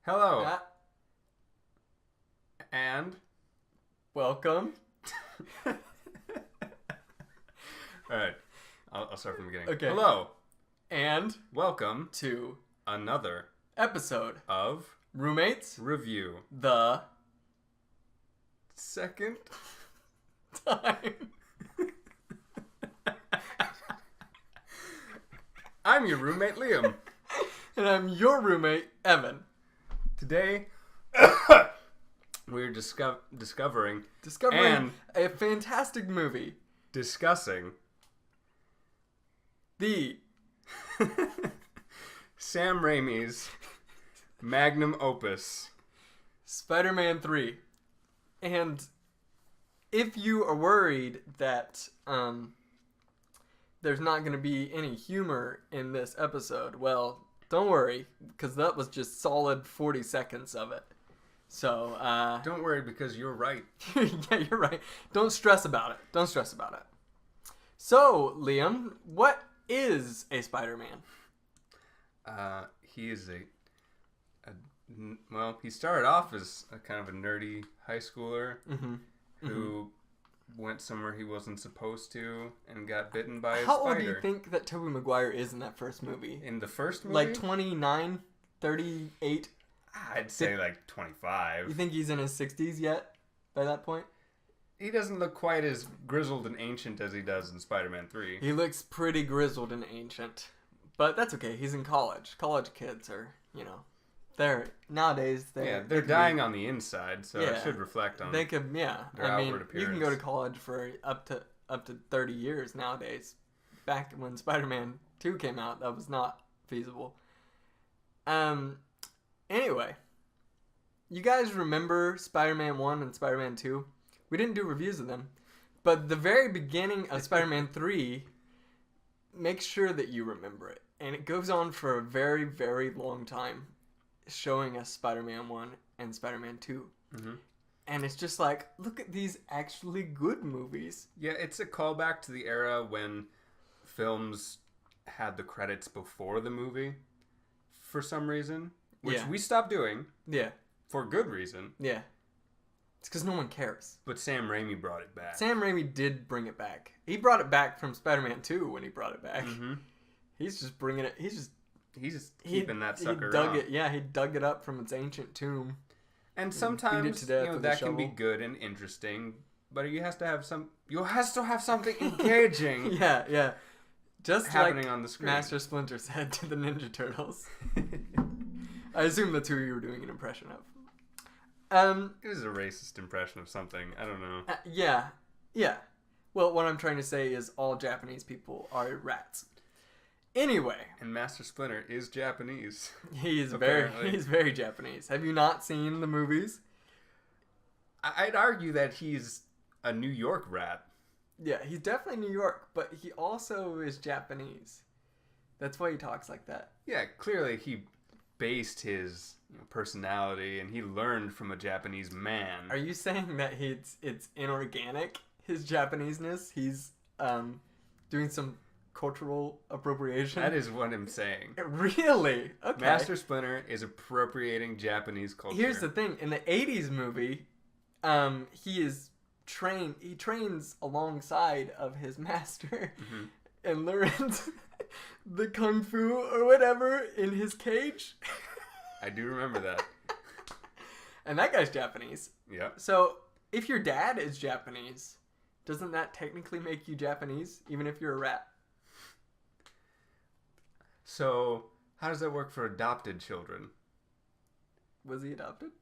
Hello. And welcome. Alright, I'll start from the beginning. Okay. Hello. And welcome to another episode of Roommates Review. The Second time. I'm your roommate, Liam. And I'm your roommate, Evan. Today, we're discovering and a fantastic movie. Discussing the Sam Raimi's magnum opus, Spider-Man 3. And if you are worried that there's not going to be any humor in this episode, well, don't worry, because that was just solid 40 seconds of it. So, don't worry, because you're right. Yeah, you're right. Don't stress about it. Don't stress about it. So, Liam, what is a Spider-Man? He is well, he started off as a kind of a nerdy high schooler who went somewhere he wasn't supposed to and got bitten by a spider. How old do you think that Tobey Maguire is in that first movie? In the first movie? Like 29, 38? I'd say like 25. You think he's in his 60s yet by that point? He doesn't look quite as grizzled and ancient as he does in Spider-Man 3. He looks pretty grizzled and ancient. But that's okay. He's in college. College kids are, they're dying on the inside, so it should reflect on they could, their outward appearance. You can go to college for up to 30 years nowadays. Back when Spider-Man 2 came out, that was not feasible. Anyway, you guys remember Spider-Man 1 and Spider-Man 2? We didn't do reviews of them, but the very beginning of Spider-Man 3, make sure that you remember it. And it goes on for a very, very long time, showing us Spider-Man 1 and Spider-Man 2. Mm-hmm. And it's just like, look at these actually good movies. Yeah, it's a callback to the era when films had the credits before the movie for some reason, which we stopped doing. Yeah. For good reason. Yeah. It's because no one cares. But Sam Raimi brought it back. Sam Raimi did bring it back. He brought it back from Spider-Man 2 when he brought it back. Mm-hmm. He's just bringing it. He's just keeping that sucker around. He dug it up from its ancient tomb. And sometimes that can be good and interesting, but you have to have something engaging. Yeah. Just happening like on the screen. Master Splinter said to the Ninja Turtles. I assume that's who you were doing an impression of. It was a racist impression of something. I don't know. Yeah. Well, what I'm trying to say is all Japanese people are rats. Anyway. And Master Splinter is Japanese. He's very Japanese. Have you not seen the movies? I'd argue that he's a New York rat. Yeah, he's definitely New York, but he also is Japanese. That's why he talks like that. Yeah, clearly he based his personality and he learned from a Japanese man. Are you saying that it's inorganic, his Japaneseness? He's doing some cultural appropriation? That is what I'm saying. Really? Okay. Master Splinter is appropriating Japanese culture. Here's the thing. In the 80s movie, he trains alongside of his master and learns the kung fu or whatever in his cage. I do remember that. And that guy's Japanese. Yeah. So if your dad is Japanese, doesn't that technically make you Japanese, even if you're a rat? So how does that work for adopted children? Was he adopted?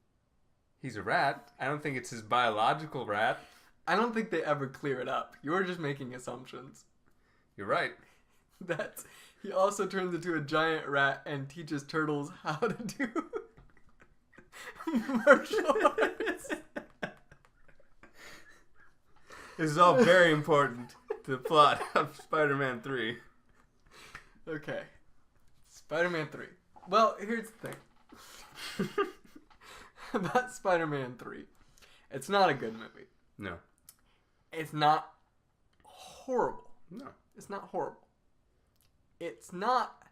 He's a rat. I don't think it's his biological rat. I don't think they ever clear it up. You're just making assumptions. You're right. He also turns into a giant rat and teaches turtles how to do martial arts. This is all very important to the plot of Spider-Man 3. Okay. Spider-Man 3. Well, here's the thing. About Spider-Man 3. It's not a good movie. No. It's not horrible. No. It's not horrible. It's not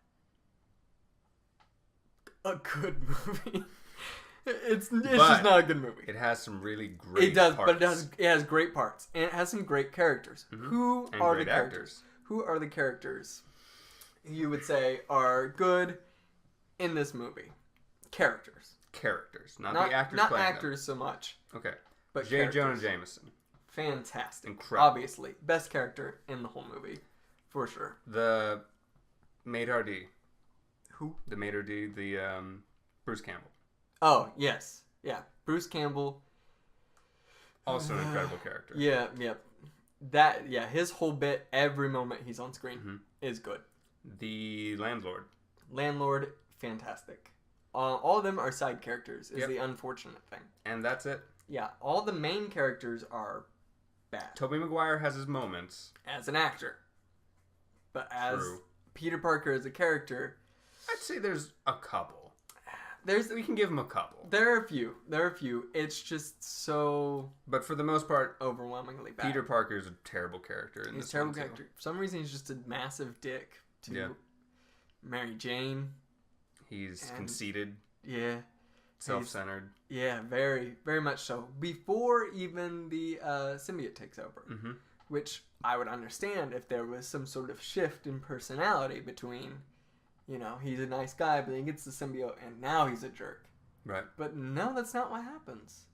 a good movie. It's just not a good movie. It has some really great It does, parts. but it has great parts. And it has some great characters. Mm-hmm. Who and are great the characters? Actors. Who are the characters you would say are good in this movie? Characters. Not the actors not playing actors so much. Okay. But J. characters. Jonah Jameson. Fantastic. Incredible. Obviously. Best character in the whole movie. For sure. The Maître D. Who? The Maître D. The Bruce Campbell. Oh, yes. Yeah. Bruce Campbell. Also an incredible character. Yeah. His whole bit, every moment he's on screen is good. The Landlord. Landlord, fantastic. All of them are side characters, is the unfortunate thing. And that's it. Yeah, all the main characters are bad. Tobey Maguire has his moments. As an actor. But as Peter Parker as a character... I'd say there's a couple. We can give him a couple. There are a few. It's just so... But for the most part... overwhelmingly bad. Peter Parker's a terrible character in this one. He's a terrible character. For some reason, he's just a massive dick to Mary Jane. He's conceited. Yeah. Self-centered. Yeah, very, very much so. Before even the symbiote takes over. Mm-hmm. Which I would understand if there was some sort of shift in personality between, he's a nice guy, but then he gets the symbiote and now he's a jerk. Right. But no, that's not what happens.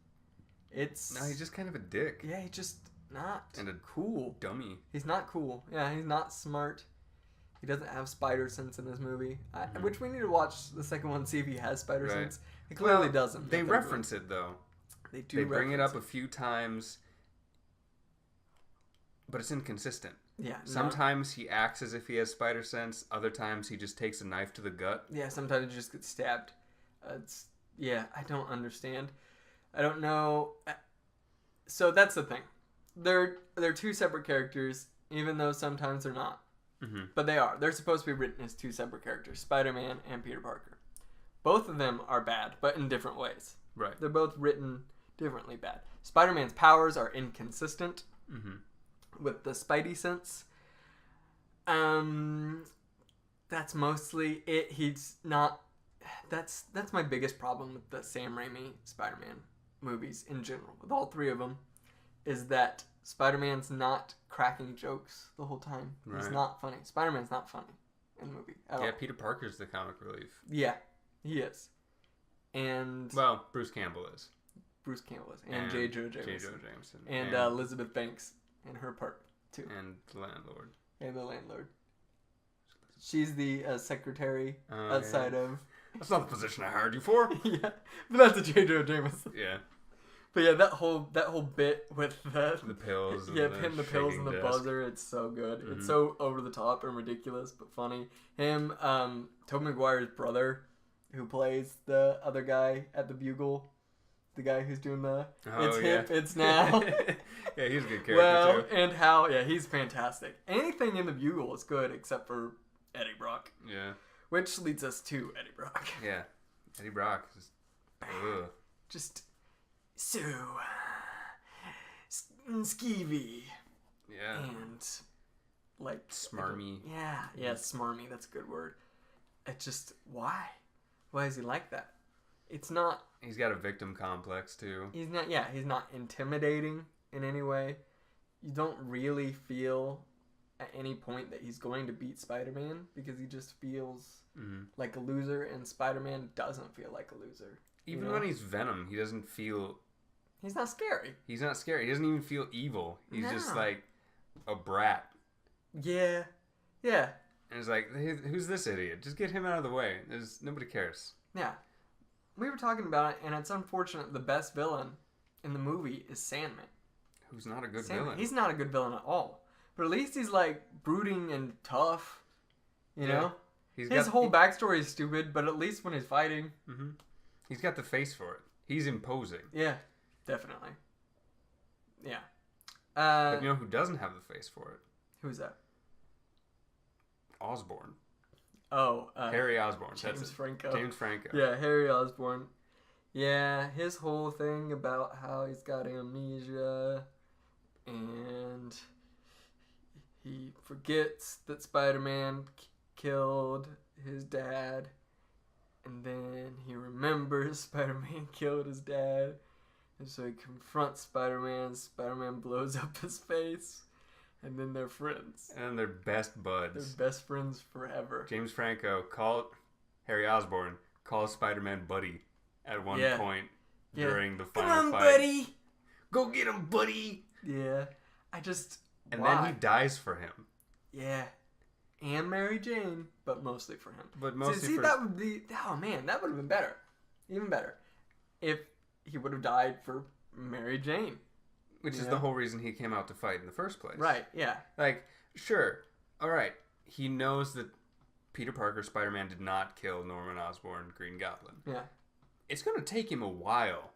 No, he's just kind of a dick. Yeah, he's just not and a cool. Dummy. He's not cool. Yeah, he's not smart. He doesn't have spider sense in this movie. Which we need to watch the second one, see if he has spider sense. He clearly doesn't. They reference it, though. They do. They bring it up a few times, but it's inconsistent. Yeah. Sometimes he acts as if he has spider sense. Other times he just takes a knife to the gut. Yeah, sometimes he just gets stabbed. I don't understand. I don't know. So that's the thing. They're two separate characters, even though sometimes they're not. Mm-hmm. But they are. They're supposed to be written as two separate characters, Spider-Man and Peter Parker. Both of them are bad, but in different ways. Right. They're both written differently bad. Spider-Man's powers are inconsistent with the Spidey sense. That's mostly it. He's not... That's my biggest problem with the Sam Raimi Spider-Man movies in general, with all three of them, is that Spider-Man's not cracking jokes the whole time. Right. He's not funny. Spider-Man's not funny in the movie at all. Peter Parker's the comic relief. Yeah, he is. And... Well, Bruce Campbell is. And J. Jonah Jameson. And Elizabeth Banks in her part, too. And the Landlord. She's the secretary outside of... That's not the position I hired you for. Yeah, but that's a J. Jonah Jameson. Yeah. But yeah, that whole bit with the pills. Hitting the pills and the buzzer, it's so good. Mm-hmm. It's so over the top and ridiculous, but funny. Him, Tobey Maguire's brother, who plays the other guy at the Bugle, the guy who's doing the hip, it's now. Yeah, he's a good character too. And he's fantastic. Anything in the Bugle is good except for Eddie Brock. Yeah. Which leads us to Eddie Brock. Yeah, Eddie Brock is just so skeevy. Yeah. And like smarmy. Yeah, smarmy. That's a good word. It just why is he like that? It's not. He's got a victim complex too. He's not. Yeah, he's not intimidating in any way. You don't really feel at any point that he's going to beat Spider-Man because he just feels like a loser, and Spider-Man doesn't feel like a loser. Even when he's Venom, he doesn't feel... He's not scary. He doesn't even feel evil. He's just like a brat. Yeah. Yeah. And it's like, hey, who's this idiot? Just get him out of the way. Nobody cares. Yeah. We were talking about it, and it's unfortunate the best villain in the movie is Sandman. Who's not a good villain. He's not a good villain at all. But at least he's like brooding and tough, you know? His whole backstory is stupid, but at least when he's fighting... Mm-hmm. He's got the face for it. He's imposing. Yeah, definitely. Yeah. But you know who doesn't have the face for it? Who's that? Osborn. Oh. Harry Osborn. James Franco. James Franco. Yeah, Harry Osborn. Yeah, his whole thing about how he's got amnesia and... He forgets that Spider-Man killed his dad. And then he remembers Spider-Man killed his dad. And so he confronts Spider-Man. Spider-Man blows up his face. And then they're friends. And they're best buds. They're best friends forever. James Franco Harry Osborn calls Spider-Man buddy at one point during the final fight. Come on, buddy! Go get him, buddy! Yeah. And then he dies for him. Yeah. And Mary Jane, but mostly for him. But mostly see, that would be... Oh, man, that would have been better. Even better. If he would have died for Mary Jane. Which is the whole reason he came out to fight in the first place. Right, yeah. Like, sure. Alright. He knows that Peter Parker, Spider-Man, did not kill Norman Osborn, Green Goblin. Yeah. It's going to take him a while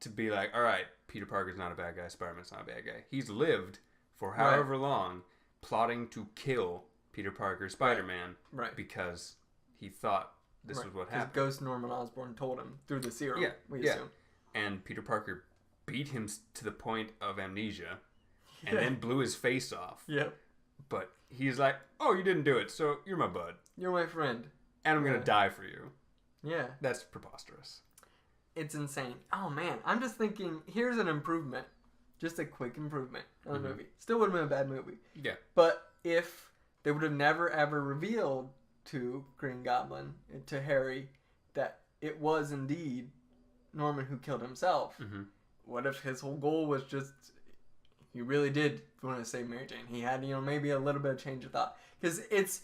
to be like, alright, Peter Parker's not a bad guy, Spider-Man's not a bad guy. He's lived for however long plotting to kill Peter Parker, Spider-Man, because he thought this was what happened. Because Ghost Norman Osborn told him through the serum, we assume. And Peter Parker beat him to the point of amnesia and then blew his face off. Yep. But he's like, oh, you didn't do it, so you're my bud. You're my friend. And I'm going to die for you. Yeah. That's preposterous. It's insane. Oh, man. I'm just thinking, here's an improvement. Just a quick improvement on the movie. Still would have been a bad movie. Yeah. But if they would have never, ever revealed to Green Goblin, to Harry, that it was indeed Norman who killed himself, what if his whole goal was just, he really did want to save Mary Jane? He had, maybe a little bit of change of thought. Because it's,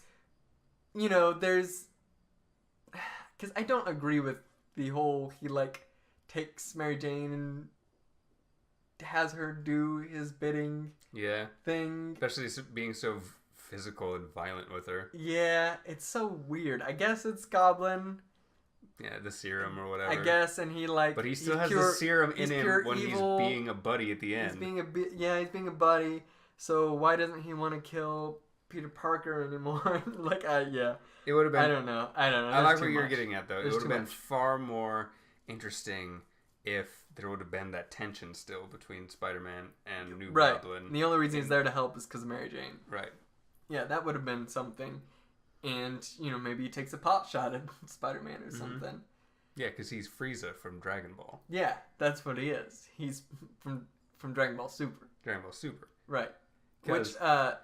because I don't agree with the whole, he, takes Mary Jane and has her do his bidding thing. Especially being so physical and violent with her. Yeah, it's so weird. I guess it's Goblin. Yeah, the serum or whatever. I guess, and he But he still has the serum in him when evil. He's being a buddy at the end. He's being a buddy. So why doesn't he want to kill Peter Parker anymore? It would have been. I don't know. I like what you're getting at though. It would have been far more interesting if there would have been that tension still between Spider-Man and New Goblin. And the only reason he's there to help is because of Mary Jane. Right. Yeah, that would have been something. And, maybe he takes a pot shot at Spider-Man or something. Yeah, because he's Frieza from Dragon Ball. Yeah, that's what he is. He's from Dragon Ball Super. Dragon Ball Super. Right. Which, that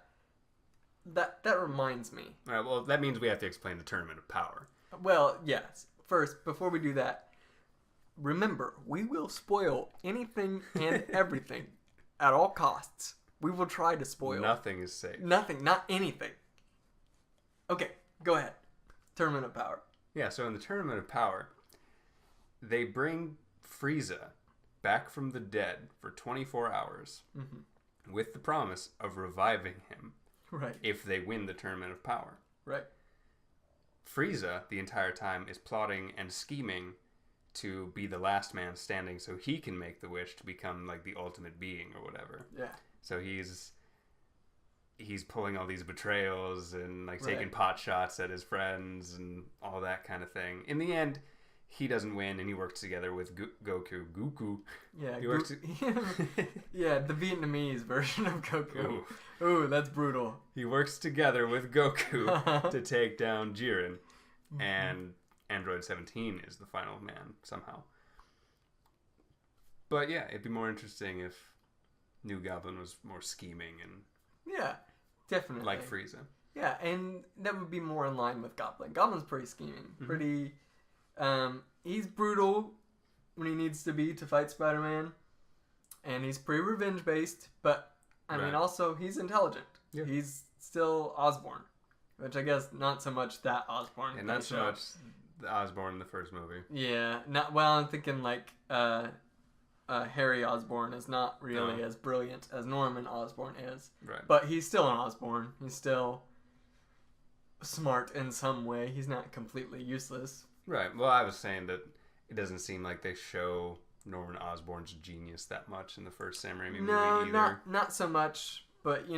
reminds me. All right, well, that means we have to explain the Tournament of Power. Well, yes. First, before we do that, remember, we will spoil anything and everything at all costs. We will try to spoil. Nothing is safe. Nothing, not anything. Okay, go ahead. Tournament of Power. Yeah, so in the Tournament of Power, they bring Frieza back from the dead for 24 hours with the promise of reviving him if they win the Tournament of Power. Right. Frieza, the entire time, is plotting and scheming to be the last man standing so he can make the wish to become the ultimate being or whatever. Yeah. So he's pulling all these betrayals and taking pot shots at his friends and all that kind of thing. In the end, he doesn't win, and he works together with Goku. Yeah, he works yeah, the Vietnamese version of Goku. Ooh, that's brutal. He works together with Goku to take down Jiren, and Android 17 is the final man somehow. But yeah, it'd be more interesting if New Goblin was more scheming and yeah, definitely like Frieza. Yeah, and that would be more in line with Goblin. Goblin's pretty scheming, pretty. He's brutal when he needs to be to fight Spider-Man, and he's pretty revenge based. But I mean, also he's intelligent. Yeah. He's still Osborn, which I guess not so much that Osborn. And not so much the Osborn in the first movie. Yeah, not well. I'm thinking Harry Osborn is not really as brilliant as Norman Osborn is. Right. But he's still an Osborn. He's still smart in some way. He's not completely useless. Right. Well, I was saying that it doesn't seem like they show Norman Osborn's genius that much in the first Sam Raimi movie either. No, not so much. But, he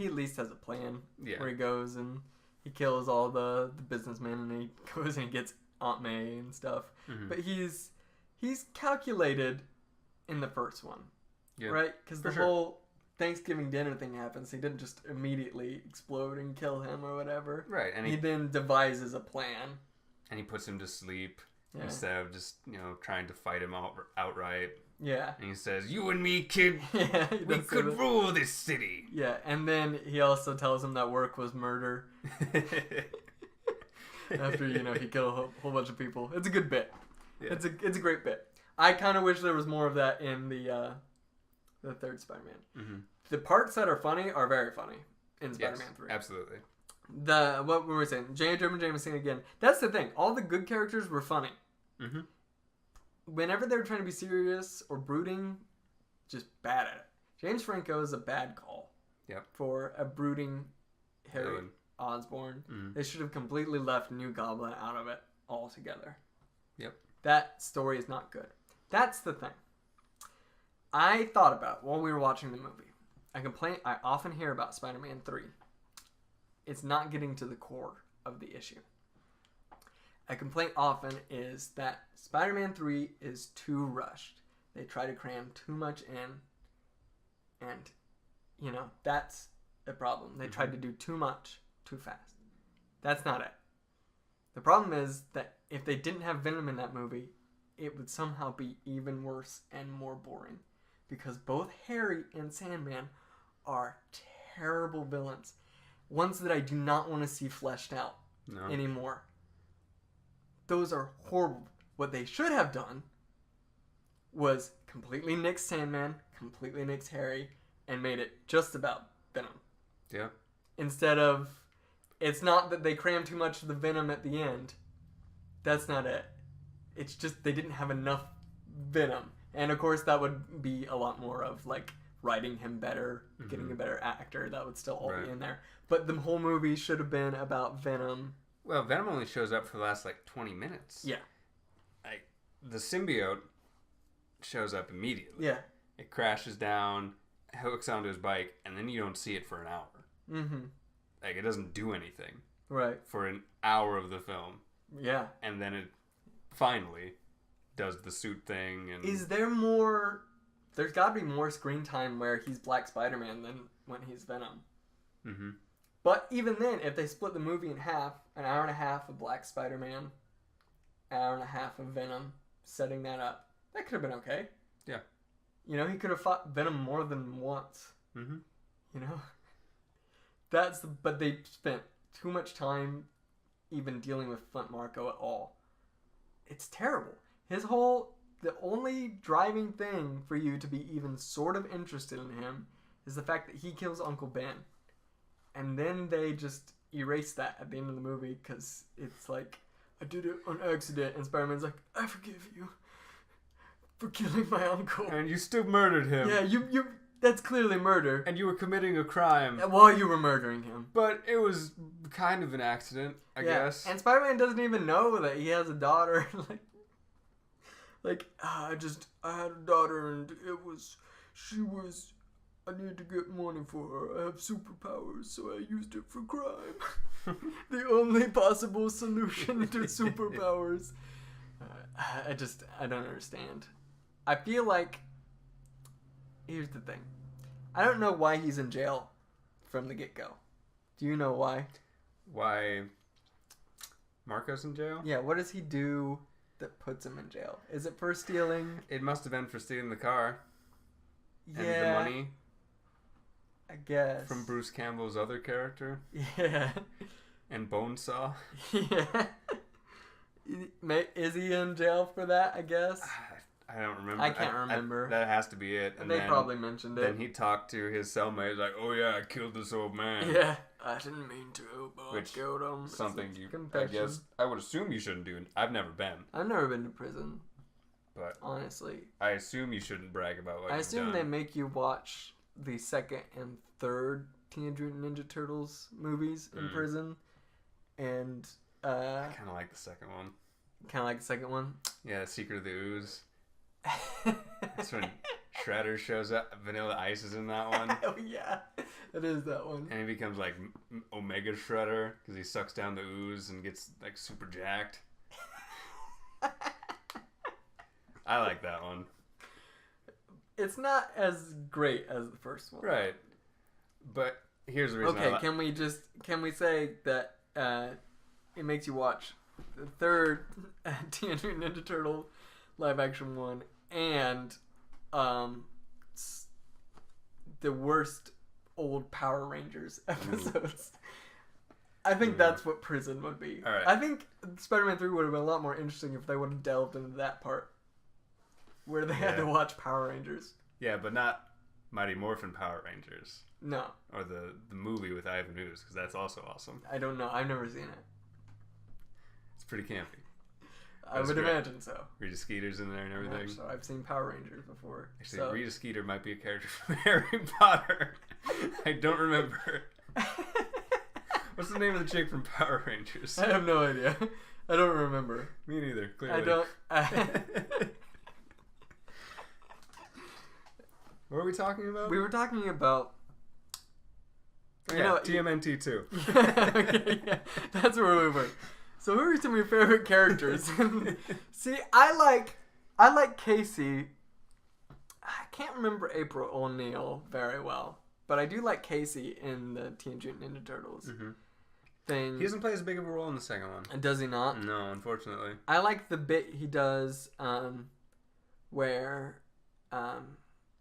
at least has a plan where he goes and he kills all the businessmen and he goes and he gets Aunt May and stuff. Mm-hmm. But he's calculated in the first one, right? Because the whole Thanksgiving dinner thing happens. He didn't just immediately explode and kill him or whatever. Right. And he then devises a plan. And he puts him to sleep Yeah. instead of just, trying to fight him outright. Yeah. And he says, "You and me, kid, Yeah. we could rule this city." Yeah, and then he also tells him that work was murder. After, he killed a whole bunch of people. It's a good bit. Yeah. It's a great bit. I kind of wish there was more of that in the third Spider-Man. Mm-hmm. The parts that are funny are very funny in Spider-Man 3. Absolutely. What were we saying? J. Jonah Jameson again. That's the thing. All the good characters were funny. Mm-hmm. Whenever they were trying to be serious or brooding, just bad at it. James Franco is a bad call. Yep. For a brooding Harry Osborn. Mm-hmm. They should have completely left New Goblin out of it altogether. Yep. That story is not good. That's the thing. I thought about while we were watching the movie. I often hear about Spider-Man 3. It's not getting to the core of the issue. A complaint often is that Spider-Man 3 is too rushed. They try to cram too much in. And, that's a problem. They tried to do too much too fast. That's not it. The problem is that if they didn't have Venom in that movie, it would somehow be even worse and more boring. Because both Harry and Sandman are terrible villains. Ones that I do not want to see fleshed out anymore. Those are horrible. What they should have done was completely nix Sandman, completely nix Harry, and made it just about Venom. Yeah. Instead of, it's not that they crammed too much of the Venom at the end. That's not it. It's just they didn't have enough Venom. And of course that would be a lot more of like writing him better, getting a better actor. That would still all be in there. But the whole movie should have been about Venom. Well, Venom only shows up for the last 20 minutes. Yeah. The symbiote shows up immediately. Yeah. It crashes down, hooks onto his bike, and then you don't see it for an hour. Mm-hmm. It doesn't do anything. Right. For an hour of the film. Yeah. And then it finally does the suit thing. And is there more... There's got to be more screen time where he's Black Spider-Man than when he's Venom. Mm-hmm. But even then, if they split the movie in half, an hour and a half of Black Spider-Man, an hour and a half of Venom, setting that up, that could have been okay. Yeah. He could have fought Venom more than once. Mm-hmm. But they spent too much time even dealing with Flint Marko at all. It's terrible. The only driving thing for you to be even sort of interested in him is the fact that he kills Uncle Ben. And then they just erase that at the end of the movie because it's like, I did it on accident. And Spider-Man's like, I forgive you for killing my uncle. And you still murdered him. Yeah, you that's clearly murder. And you were committing a crime. While you were murdering him. But it was kind of an accident, I guess. And Spider-Man doesn't even know that he has a daughter. I had a daughter and I need to get money for her. I have superpowers, so I used it for crime. The only possible solution to superpowers. I don't understand. I feel like, here's the thing. I don't know why he's in jail from the get-go. Do you know why? Why Marco's in jail? Yeah, what does he do that puts him in jail? Is it for stealing? It must have been for stealing the car. Yeah. And the money. I guess. From Bruce Campbell's other character. Yeah. And Bonesaw. Yeah. Is he in jail for that, I guess? I don't remember. I can't remember. That has to be it. And they probably mentioned it. Then he talked to his cellmate. He's like, oh yeah, I killed this old man. Yeah. I didn't mean to, but I killed him. Something I guess, I would assume you shouldn't do. I've never been. I've never been to prison. But honestly. I assume you shouldn't brag about what you've done. I assume they make you watch the second and third Teenage Mutant Ninja Turtles movies in prison. And I kind of like the second one. Kind of like the second one? Yeah, Secret of the Ooze. That's when Shredder shows up. Vanilla Ice is in that one. Oh yeah, it is that one. And he becomes like Omega Shredder because he sucks down the ooze and gets like super jacked. I like that one. It's not as great as the first one. Right. But here's the reason. Okay, can we say that it makes you watch the third Teenage Mutant Ninja Turtle live action one, and the worst old Power Rangers episodes. I think that's what Prison would be. All right. I think Spider-Man 3 would have been a lot more interesting if they would have delved into that part where they had to watch Power Rangers. Yeah, but not Mighty Morphin Power Rangers. No. Or the movie with Ivan Ooze, because that's also awesome. I don't know. I've never seen it. It's pretty campy. I would imagine so. Rita Skeeter's in there and everything. So I've seen Power Rangers before. Actually, Rita Skeeter might be a character from Harry Potter. I don't remember. What's the name of the chick from Power Rangers? I have no idea. I don't remember. Me neither, clearly. I don't... What were we talking about? We were talking about... TMNT 2. Okay, yeah. That's where we were. So who are some of your favorite characters? See, I like Casey. I can't remember April O'Neil very well, but I do like Casey in the Teenage Mutant Ninja Turtles thing. He doesn't play as big of a role in the second one. Does he not? No, unfortunately. I like the bit he does where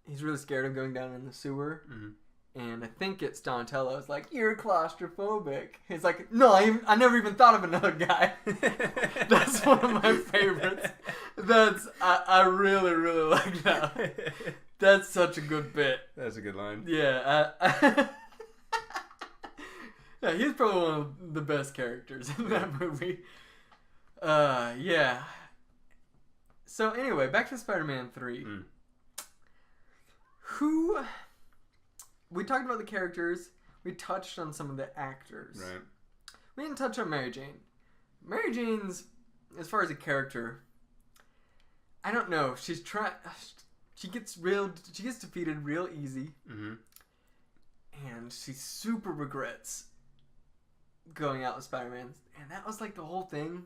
he's really scared of going down in the sewer. And I think it's Donatello's like, you're claustrophobic. He's like, no, I never even thought of another guy. That's one of my favorites. I really, really like that. That's such a good bit. That's a good line. Yeah. Yeah, he's probably one of the best characters in that movie. Yeah. So anyway, back to Spider-Man 3. We talked about the characters. We touched on some of the actors. Right. We didn't touch on Mary Jane. Mary Jane's, as far as a character, I don't know. She gets defeated real easy. And she super regrets going out with Spider-Man. And that was like the whole thing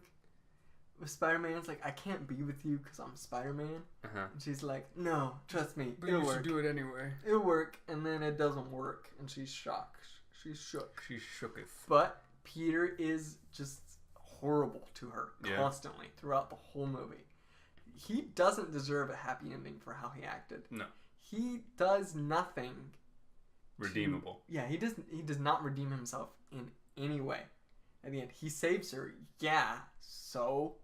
with Spider-Man. It's like, I can't be with you because I'm Spider-Man. And she's like, no, trust me, but it'll you work. should do it anyway. It'll work, and then it doesn't work, and she's shocked. She's shook. She shooketh. But Peter is just horrible to her constantly throughout the whole movie. He doesn't deserve a happy ending for how he acted. No. He does nothing redeemable. He does not redeem himself in any way. At the end, he saves her. Yeah, so...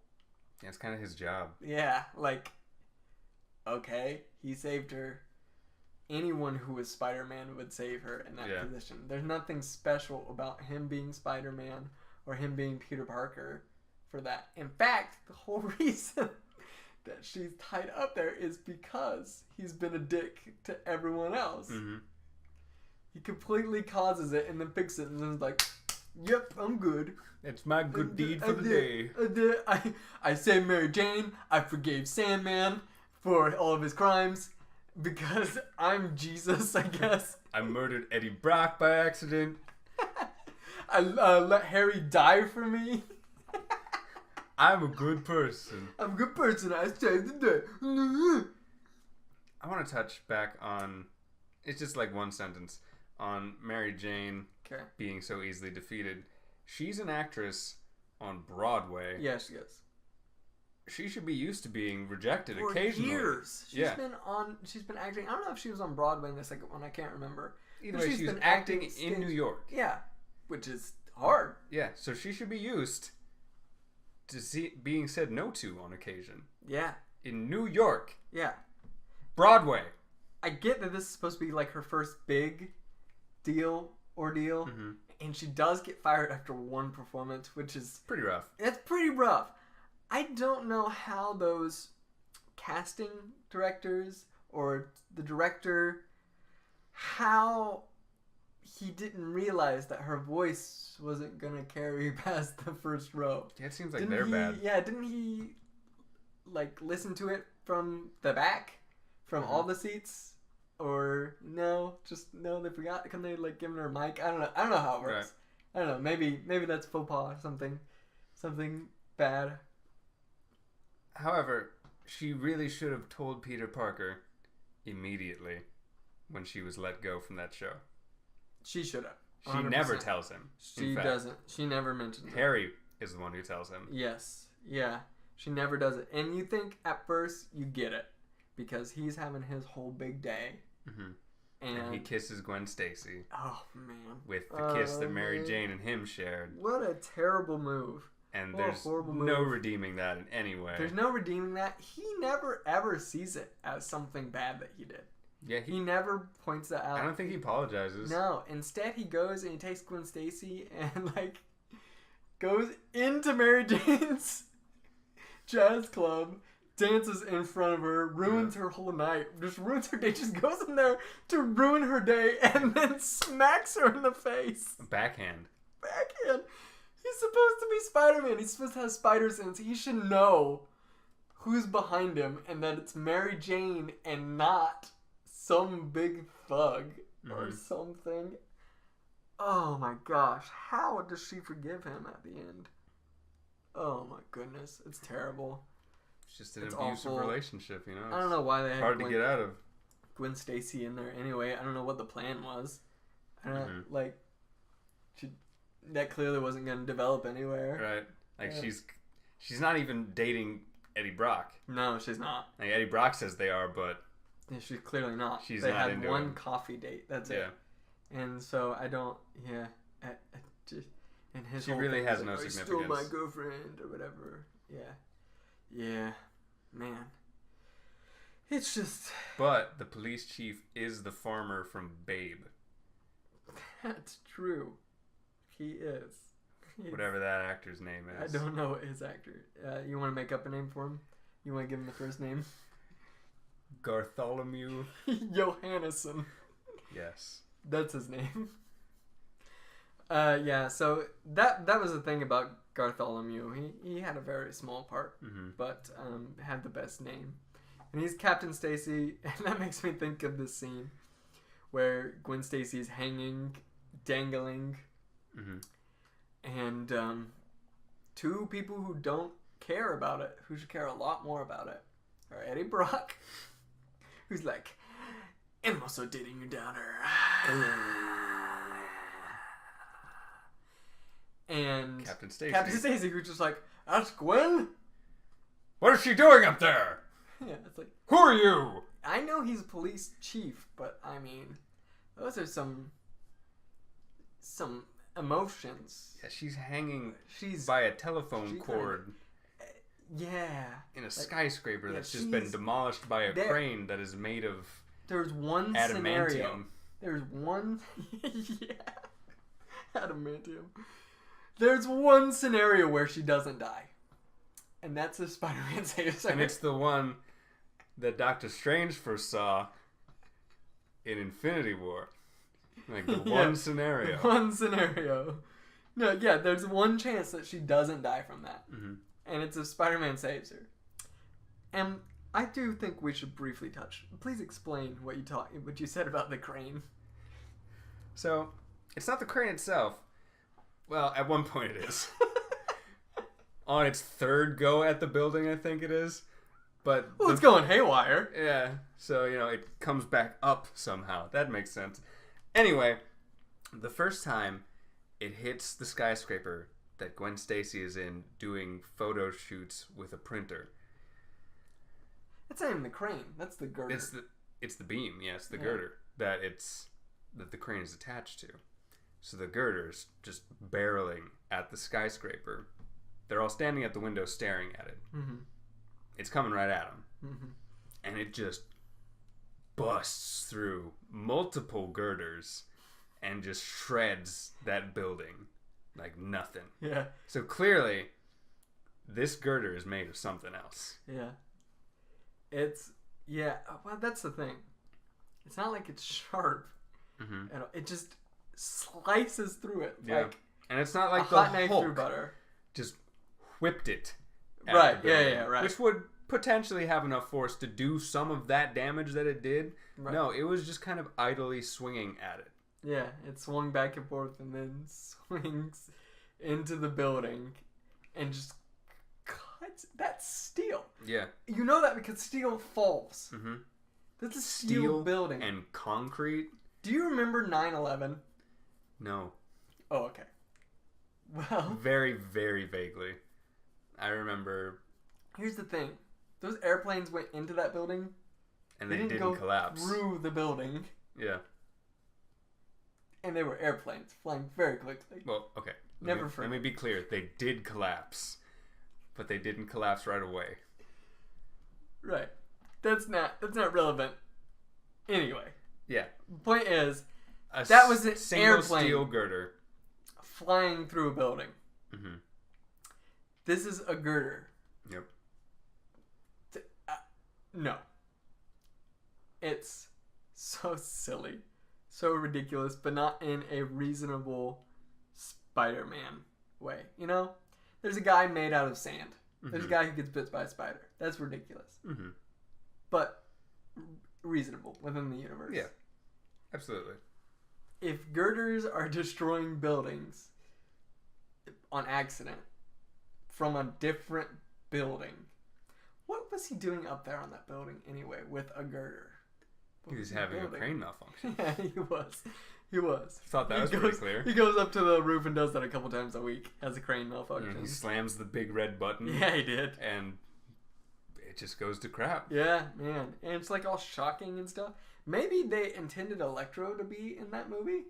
Yeah, it's kind of his job. Yeah, like, okay, he saved her. Anyone who was Spider-Man would save her in that position. There's nothing special about him being Spider-Man or him being Peter Parker for that. In fact, the whole reason that she's tied up there is because he's been a dick to everyone else. He completely causes it and then picks it and then is like, yep, I'm good. It's my good deed for the day. I saved Mary Jane. I forgave Sandman for all of his crimes because I'm Jesus, I guess. I murdered Eddie Brock by accident. I let Harry die for me. I'm a good person. I'm a good person. I saved the day. I want to touch back on, it's just like one sentence, on Mary Jane being so easily defeated. She's an actress on Broadway. Yeah, she is. She should be used to being rejected for occasionally. Years. She's been acting. I don't know if she was on Broadway in the second one. I can't remember. Either way, she's been acting in New York. Yeah, which is hard. Yeah, so she should be used to being said no to on occasion. Yeah. In New York. Yeah. Broadway. I get that this is supposed to be like her first big ordeal. And she does get fired after one performance, which is... pretty rough. It's pretty rough. I don't know how those casting directors or the director, how he didn't realize that her voice wasn't going to carry past the first row. Yeah, it seems like they're bad. Yeah, didn't he, like, listen to it from the back? From all the seats? Or no, they forgot. Can they like giving her a mic? I don't know how it works. Right. I don't know. Maybe that's faux pas or something bad. However, she really should have told Peter Parker immediately when she was let go from that show. She should have. She never tells him. She doesn't. She never mentions it. Harry is the one who tells him. Yes. Yeah. She never does it. And you think at first you get it. Because he's having his whole big day. Mm-hmm. And he kisses Gwen Stacy. Oh, man. With the kiss that Mary Jane and him shared. What a terrible move. And there's no redeeming that in any way. There's no redeeming that. He never ever sees it as something bad that he did. Yeah, he never points that out. I don't think he apologizes. No, instead he goes and he takes Gwen Stacy and like goes into Mary Jane's jazz club, dances in front of her, ruins her whole night, just ruins her day, just goes in there to ruin her day and then smacks her in the face. Backhand. He's supposed to be Spider-Man. He's supposed to have spider sense. He should know who's behind him and that it's Mary Jane and not some big thug or something. Oh my gosh. How does she forgive him at the end? Oh my goodness. It's terrible. It's just an abusive relationship, you know? I don't know why they had hard to get out of. Gwen Stacy in there anyway. I don't know what the plan was. I don't like... That clearly wasn't going to develop anywhere. Right. Like, she's not even dating Eddie Brock. No, she's not. Like, Eddie Brock says they are, but... Yeah, she's clearly not. She's they not had into one him. coffee date. That's it. And so I don't... Yeah. And his she whole really thing has is no like, significance. I stole my girlfriend or whatever. Yeah. Yeah. Man. It's just... But the police chief is the farmer from Babe. That's true. He is. Whatever that actor's name is. I don't know his actor. You want to make up a name for him? You want to give him a first name? Bartholomew Johannesson. Yes. That's his name. Yeah, so that was the thing about Bartholomew. He had a very small part, but had the best name. And he's Captain Stacy, and that makes me think of this scene where Gwen Stacy's hanging, dangling, and two people who don't care about it, who should care a lot more about it, are Eddie Brock, who's like, I'm also dating your daughter. And Captain Stacy, who's just like, that's Gwen? What is she doing up there? Yeah, it's like, who are you? I know he's a police chief, but I mean, those are some emotions. Yeah, she's hanging by a telephone cord. Yeah. In a skyscraper that's just been demolished by a crane that is made of There's one adamantium. Scenario. There's one... yeah. Adamantium. There's one scenario where she doesn't die. And that's if Spider-Man saves her. And it's the one that Doctor Strange first saw in Infinity War. Like the one scenario. One scenario. No, yeah, there's one chance that she doesn't die from that. And it's if Spider-Man saves her. And I do think we should briefly touch. Please explain what you said about the crane. So, it's not the crane itself. Well, at one point it is. On its third go at the building, I think it is. But it's going haywire. Yeah. So, it comes back up somehow. That makes sense. Anyway, the first time it hits the skyscraper that Gwen Stacy is in doing photo shoots with a printer. That's not even the crane. That's the girder. It's the beam, yes, the girder that the crane is attached to. So the girder's just barreling at the skyscraper. They're all standing at the window staring at it. It's coming right at them. And it just busts through multiple girders and just shreds that building like nothing. Yeah. So clearly, this girder is made of something else. Yeah. Well, that's the thing. It's not like it's sharp. It just slices through it. Yeah. And it's not like a the hot knife Hulk through butter. Just whipped it. Right. The building, Yeah. Right. Which would potentially have enough force to do some of that damage that it did. Right. No, it was just kind of idly swinging at it. Yeah, it swung back and forth and then swings into the building and just cuts. That's steel. Yeah. You know that because steel falls. That's a steel building. And concrete. Do you remember 9/11? No. Oh, okay. Well, very, very vaguely. I remember. Here's the thing: those airplanes went into that building, And they didn't didn't go collapse. through the building. Yeah. And they were airplanes flying very quickly. Well, okay. Let me be clear. They did collapse, but they didn't collapse right away. Right. That's not relevant. Anyway. Yeah. Point is, that was an airplane steel girder flying through a building. Mm-hmm. This is a girder. Yep. No. It's so silly, so ridiculous, but not in a reasonable Spider-Man way. You know? There's a guy made out of sand. Mm-hmm. There's a guy who gets bit by a spider. That's ridiculous. Mm-hmm. But reasonable within the universe. Yeah. Absolutely. If girders are destroying buildings on accident from a different building, what was he doing up there on that building anyway with a girder? He was having a crane malfunction. Yeah, he was. Thought that was pretty clear. He goes up to the roof and does that a couple times a week. Has a crane malfunction. He slams the big red button. Yeah, he did. And it just goes to crap. Yeah, man. And it's like all shocking and stuff. Maybe they intended Electro to be in that movie,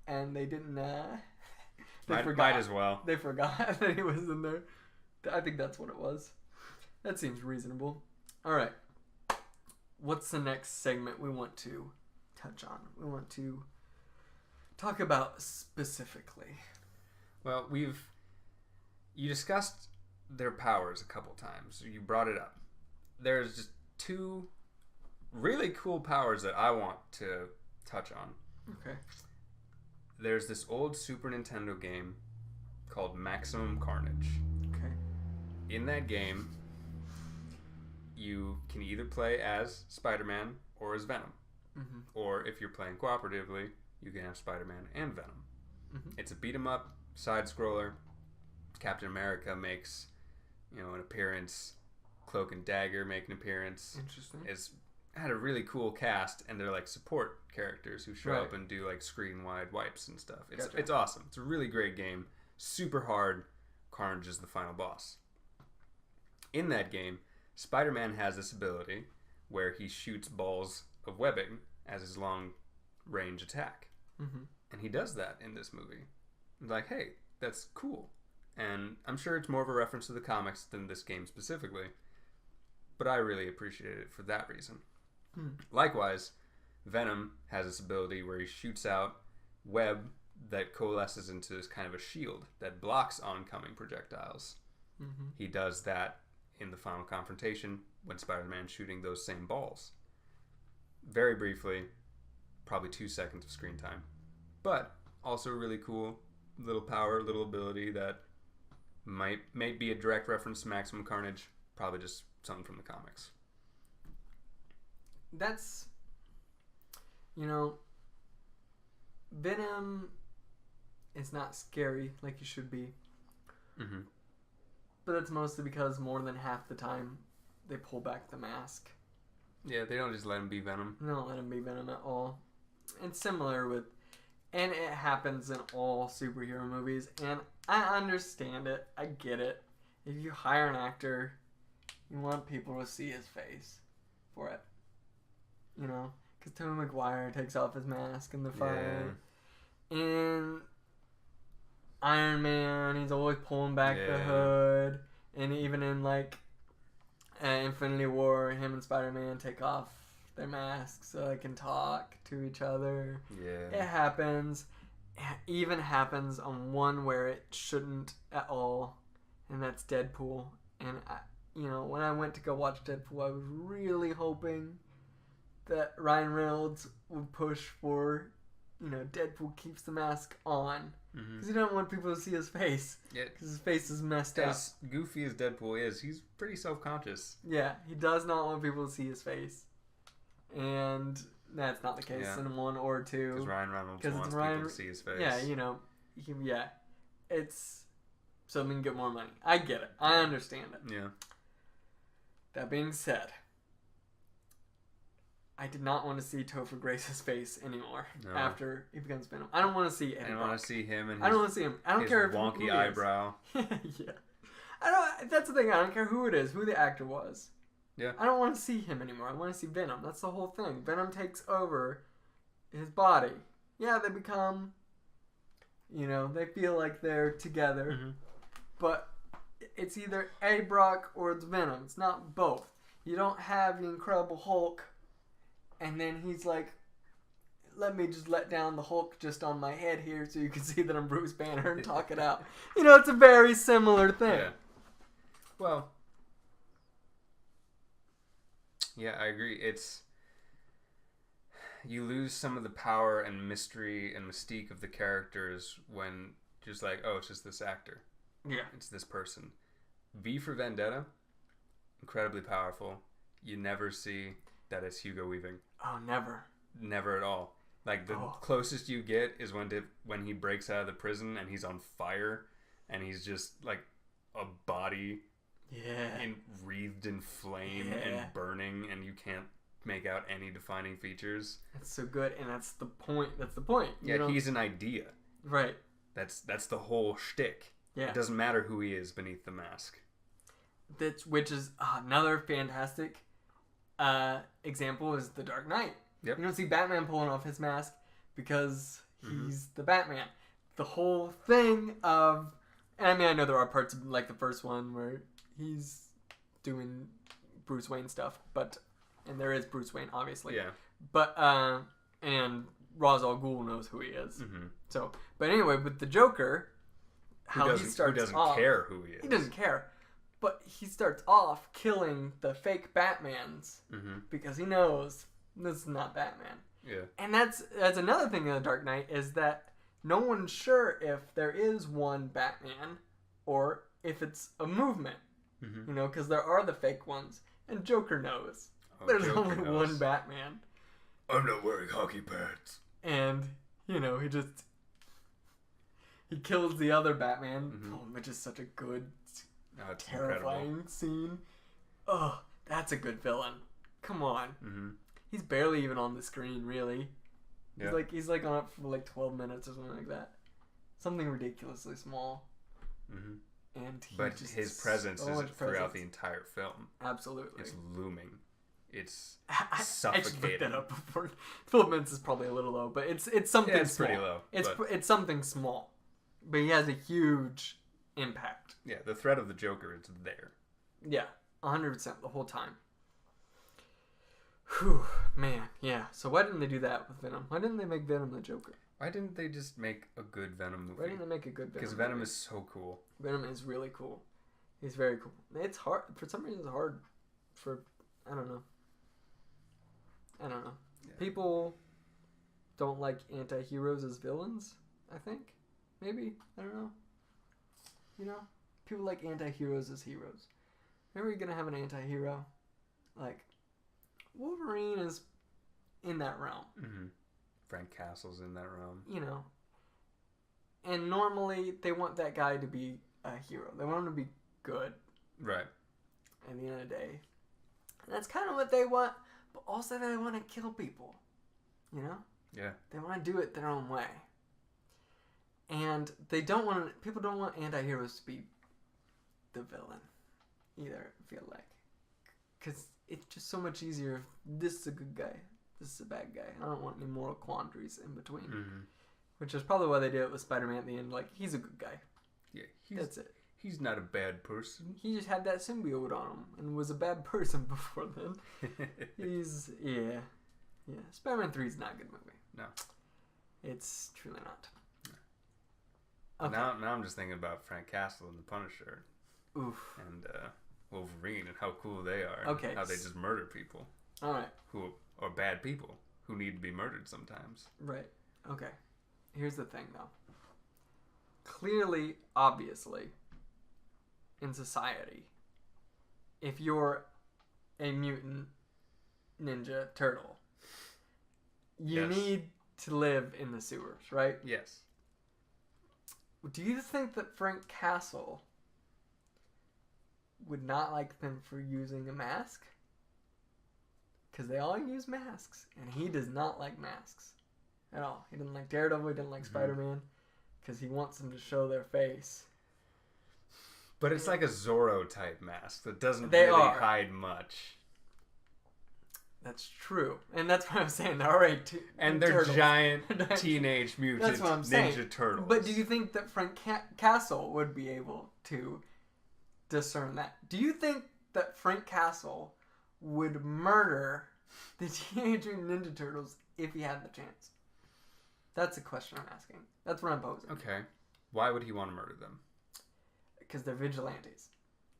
and they didn't. They forgot. Might as well. They forgot that he was in there. I think that's what it was. That seems reasonable. All right. What's the next segment we want to touch on? We want to talk about specifically. Well, you discussed their powers a couple times. You brought it up. There's just two really cool powers that I want to touch on. Okay. There's this old Super Nintendo game called Maximum Carnage. Okay. In that game, you can either play as Spider-Man or as Venom. Mm-hmm. Or if you're playing cooperatively, you can have Spider-Man and Venom. Mm-hmm. It's a beat-em-up, side-scroller. Captain America makes, an appearance. Cloak and Dagger make an appearance. Interesting. It's had a really cool cast, and they're like support characters who show up and do like screen-wide wipes and stuff. It's awesome. It's a really great game. Super hard. Carnage is the final boss. In that game, Spider-Man has this ability where he shoots balls of webbing as his long-range attack. Mm-hmm. And he does that in this movie. It's like, hey, that's cool. And I'm sure it's more of a reference to the comics than this game specifically. But I really appreciated it for that reason. Likewise, Venom has this ability where he shoots out web that coalesces into this kind of a shield that blocks oncoming projectiles. Mm-hmm. He does that in the final confrontation when Spider-Man's shooting those same balls. Very briefly, probably 2 seconds of screen time. But also really cool little power, little ability that may be a direct reference to Maximum Carnage, probably just something from the comics. That's, Venom is not scary like you should be. Mm-hmm. But that's mostly because more than half the time they pull back the mask. Yeah, they don't just let him be Venom. They don't let him be Venom at all. It's similar with, and it happens in all superhero movies, and I understand it. I get it. If you hire an actor, you want people to see his face for it. Because Tobey Maguire takes off his mask in the fight. Yeah. And Iron Man, he's always pulling back the hood. And even in, Infinity War, him and Spider-Man take off their masks so they can talk to each other. Yeah. It happens. It even happens on one where it shouldn't at all. And that's Deadpool. And, when I went to go watch Deadpool, I was really hoping that Ryan Reynolds would push for, Deadpool keeps the mask on. Because he doesn't want people to see his face. Because his face is messed up. As goofy as Deadpool is, he's pretty self-conscious. Yeah, he does not want people to see his face. And that's not the case in 1 or 2. Because Ryan Reynolds wants people to see his face. Yeah, it's so they can get more money. I get it. I understand it. Yeah. That being said, I did not want to see Topher Grace's face anymore No. after he becomes Venom. I don't want to see Eddie I don't Brock. want to see him and I don't want to see him. I don't care if wonky who he is. eyebrow. Yeah. I don't. That's the thing. I don't care who it is, who the actor was. Yeah. I don't want to see him anymore. I want to see Venom. That's the whole thing. Venom takes over his body. Yeah, they become. They feel like they're together, but it's either Eddie Brock or it's Venom. It's not both. You don't have the Incredible Hulk, and then he's like, let me just let down the Hulk just on my head here so you can see that I'm Bruce Banner and talk it out. It's a very similar thing. Yeah. Well, yeah, I agree. You lose some of the power and mystery and mystique of the characters when just like, oh, it's just this actor. Yeah. It's this person. V for Vendetta, incredibly powerful. You never see that it's Hugo Weaving. Oh, never. Never at all. Like, the closest you get is when he breaks out of the prison and he's on fire and he's just like a body wreathed in flame and burning, and you can't make out any defining features. That's so good, and that's the point. Yeah, he's an idea. Right. That's the whole shtick. Yeah. It doesn't matter who he is beneath the mask. Which is another fantastic example is The Dark Knight. Yep. You don't see Batman pulling off his mask because he's the Batman. The whole thing of... And I mean, I know there are parts of, like, the first one where he's doing Bruce Wayne stuff, but... And there is Bruce Wayne, obviously. Yeah. But, and Ra's al Ghul knows who he is. Mm-hmm. So, but anyway, with the Joker, who doesn't care who he is. He doesn't care. But he starts off killing the fake Batmans because he knows this is not Batman. Yeah. And that's another thing in The Dark Knight is that no one's sure if there is one Batman or if it's a movement. Because there are the fake ones. And Joker knows. There's Joker only knows. one Batman. I'm not wearing hockey pads. And, he kills the other Batman. Which is such a good, terrifying incredible scene. Oh, that's a good villain. Come on. He's barely even on the screen, really. Yeah. He's like on it for like 12 minutes or something like that. Something ridiculously small. And but his presence is throughout the entire film. Absolutely. It's looming. It's I suffocating. just looked that up before. 12 minutes is probably a little low, but it's something it's small. Pretty low. It's something small. But he has a huge impact. Yeah, the threat of the Joker is there. Yeah, 100% the whole time. Whew, man, yeah. So why didn't they do that with Venom? Why didn't they make Venom the Joker? Why didn't they just make a good Venom movie? Why didn't they make a good Venom Because Venom is so cool. Venom is really cool. He's very cool. It's hard. For some reason, it's hard for... I don't know. Yeah. People don't like anti-heroes as villains, I think. Maybe. I don't know. People like anti-heroes as heroes. Maybe you're going to have an anti-hero. Like, Wolverine is in that realm. Frank Castle's in that realm. And normally they want that guy to be a hero. They want him to be good. Right. At the end of the day. And that's kind of what they want. But also they want to kill people. Yeah. They want to do it their own way. And people don't want anti-heroes to be the villain either, I feel like. Because it's just so much easier if this is a good guy, this is a bad guy. I don't want any moral quandaries in between. Which is probably why they did it with Spider-Man at the end. Like, he's a good guy. Yeah, that's it. He's not a bad person. He just had that symbiote on him and was a bad person before then. Yeah. Spider-Man 3 is not a good movie. No. It's truly not. No. Okay. Now I'm just thinking about Frank Castle and the Punisher. Oof. And Wolverine and how cool they are. Okay. And how they just murder people. All right. Who are bad people who need to be murdered sometimes. Right. Okay. Here's the thing, though. Clearly, obviously, in society, if you're a mutant ninja turtle, you need to live in the sewers, right? Yes. Do you think that Frank Castle would not like them for using a mask? Because they all use masks, and he does not like masks at all. He didn't like Daredevil, he didn't like Spider-Man, because he wants them to show their face. But it's like a Zorro type mask that doesn't hide much. That's true. And that's what I'm saying. They're already and they're turtles. Giant teenage mutant ninja turtles. But do you think that Frank Castle would be able to discern that? Do you think that Frank Castle would murder the Teenage Mutant Ninja Turtles if he had the chance? That's the question I'm asking. That's what I'm posing. Okay. Why would he want to murder them? Because they're vigilantes.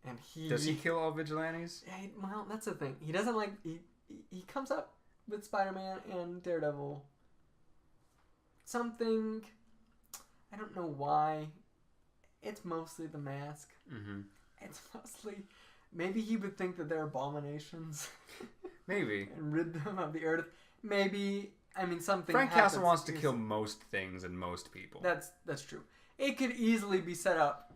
And Does he kill all vigilantes? Yeah, well, that's the thing. He doesn't like... He comes up with Spider-Man and Daredevil. Something... I don't know why. It's mostly the mask. Mm-hmm. It's mostly... Maybe he would think that they're abominations. Maybe. And rid them of the earth. Maybe... I mean, something Frank Castle wants to kill most things and most people. That's true. It could easily be set up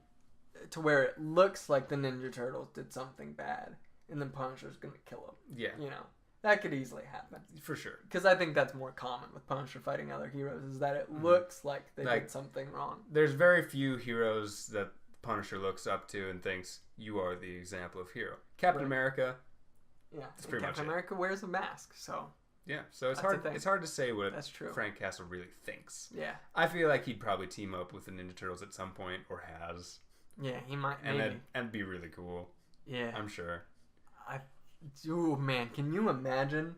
to where it looks like the Ninja Turtles did something bad, and then Punisher's gonna kill them. Yeah. You know, that could easily happen. For sure. Because I think that's more common with Punisher fighting other heroes, is that it looks like they did something wrong. There's very few heroes that Punisher looks up to and thinks, you are the example of hero. Captain America. Yeah. Captain America wears a mask, so... Yeah, so it's hard to say what Frank Castle really thinks. Yeah. I feel like he'd probably team up with the Ninja Turtles at some point, or has. Yeah, he might. And be really cool. Yeah. I'm sure. Oh, man, can you imagine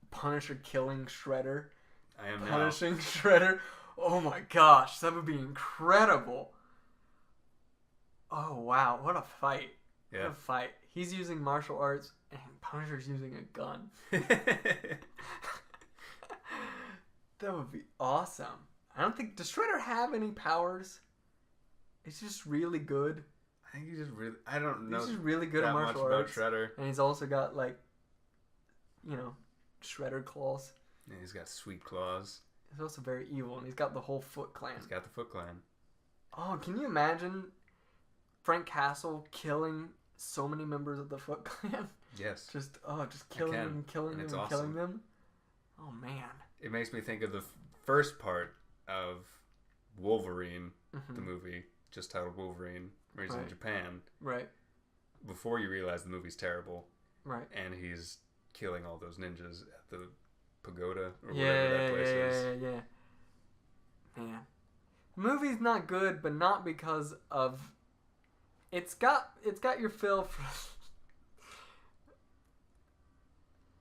Punisher killing Shredder? I am Punishing Shredder? Oh my gosh, that would be incredible. Oh, wow, what a fight. Yeah. What a fight. He's using martial arts, and Punisher's using a gun. That would be awesome. I don't think... Does Shredder have any powers? He's just really good. I think he's just really... I don't know. He's just really good at martial arts. About Shredder. And he's also got, like, you know, Shredder claws. Yeah, he's got sweet claws. He's also very evil, and he's got the whole Foot Clan. He's got the Foot Clan. Oh, can you imagine Frank Castle killing so many members of the Foot Clan? Yes. Just killing them, killing them. Oh, man. It makes me think of the first part of Wolverine, the movie, just titled Wolverine, where he's in Japan. Right. Before you realize the movie's terrible. Right. And he's killing all those ninjas at the pagoda or whatever that place is. Yeah. The movie's not good, but not because of... It's got your fill for...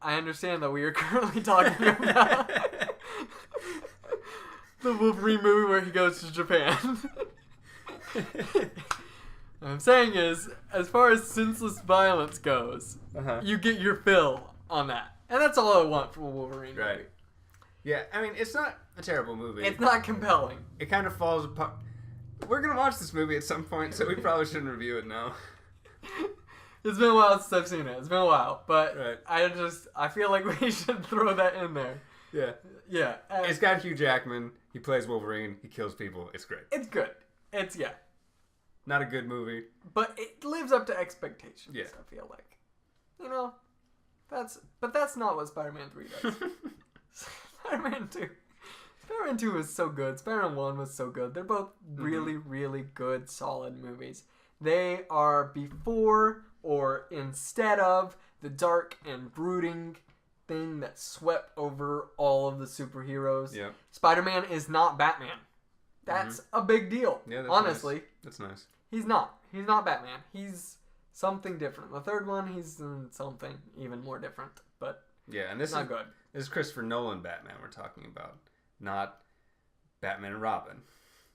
I understand that we are currently talking about the Wolverine movie where he goes to Japan. What I'm saying is, as far as senseless violence goes, you get your fill on that. And that's all I want from a Wolverine movie. Right. Yeah, I mean, it's not a terrible movie. It's not compelling. It kind of falls apart. We're going to watch this movie at some point, so we probably shouldn't review it now. It's been a while since I've seen it. It's been a while. But I feel like we should throw that in there. Yeah. Yeah. It's got Hugh Jackman. He plays Wolverine. He kills people. It's great. It's good. Not a good movie. But it lives up to expectations, yeah. I feel like. You know? That's not what Spider-Man 3 does. Spider-Man 2. Spider-Man 2 was so good. Spider-Man 1 was so good. They're both really, really good, solid movies. They are before or instead of the dark and brooding thing that swept over all of the superheroes. Yeah. Spider-Man is not Batman. That's a big deal. Yeah, honestly. Nice. That's nice. He's not. He's not Batman. He's something different. The third one, he's in something even more different. But yeah, and this not good. This is Christopher Nolan Batman we're talking about, not Batman and Robin.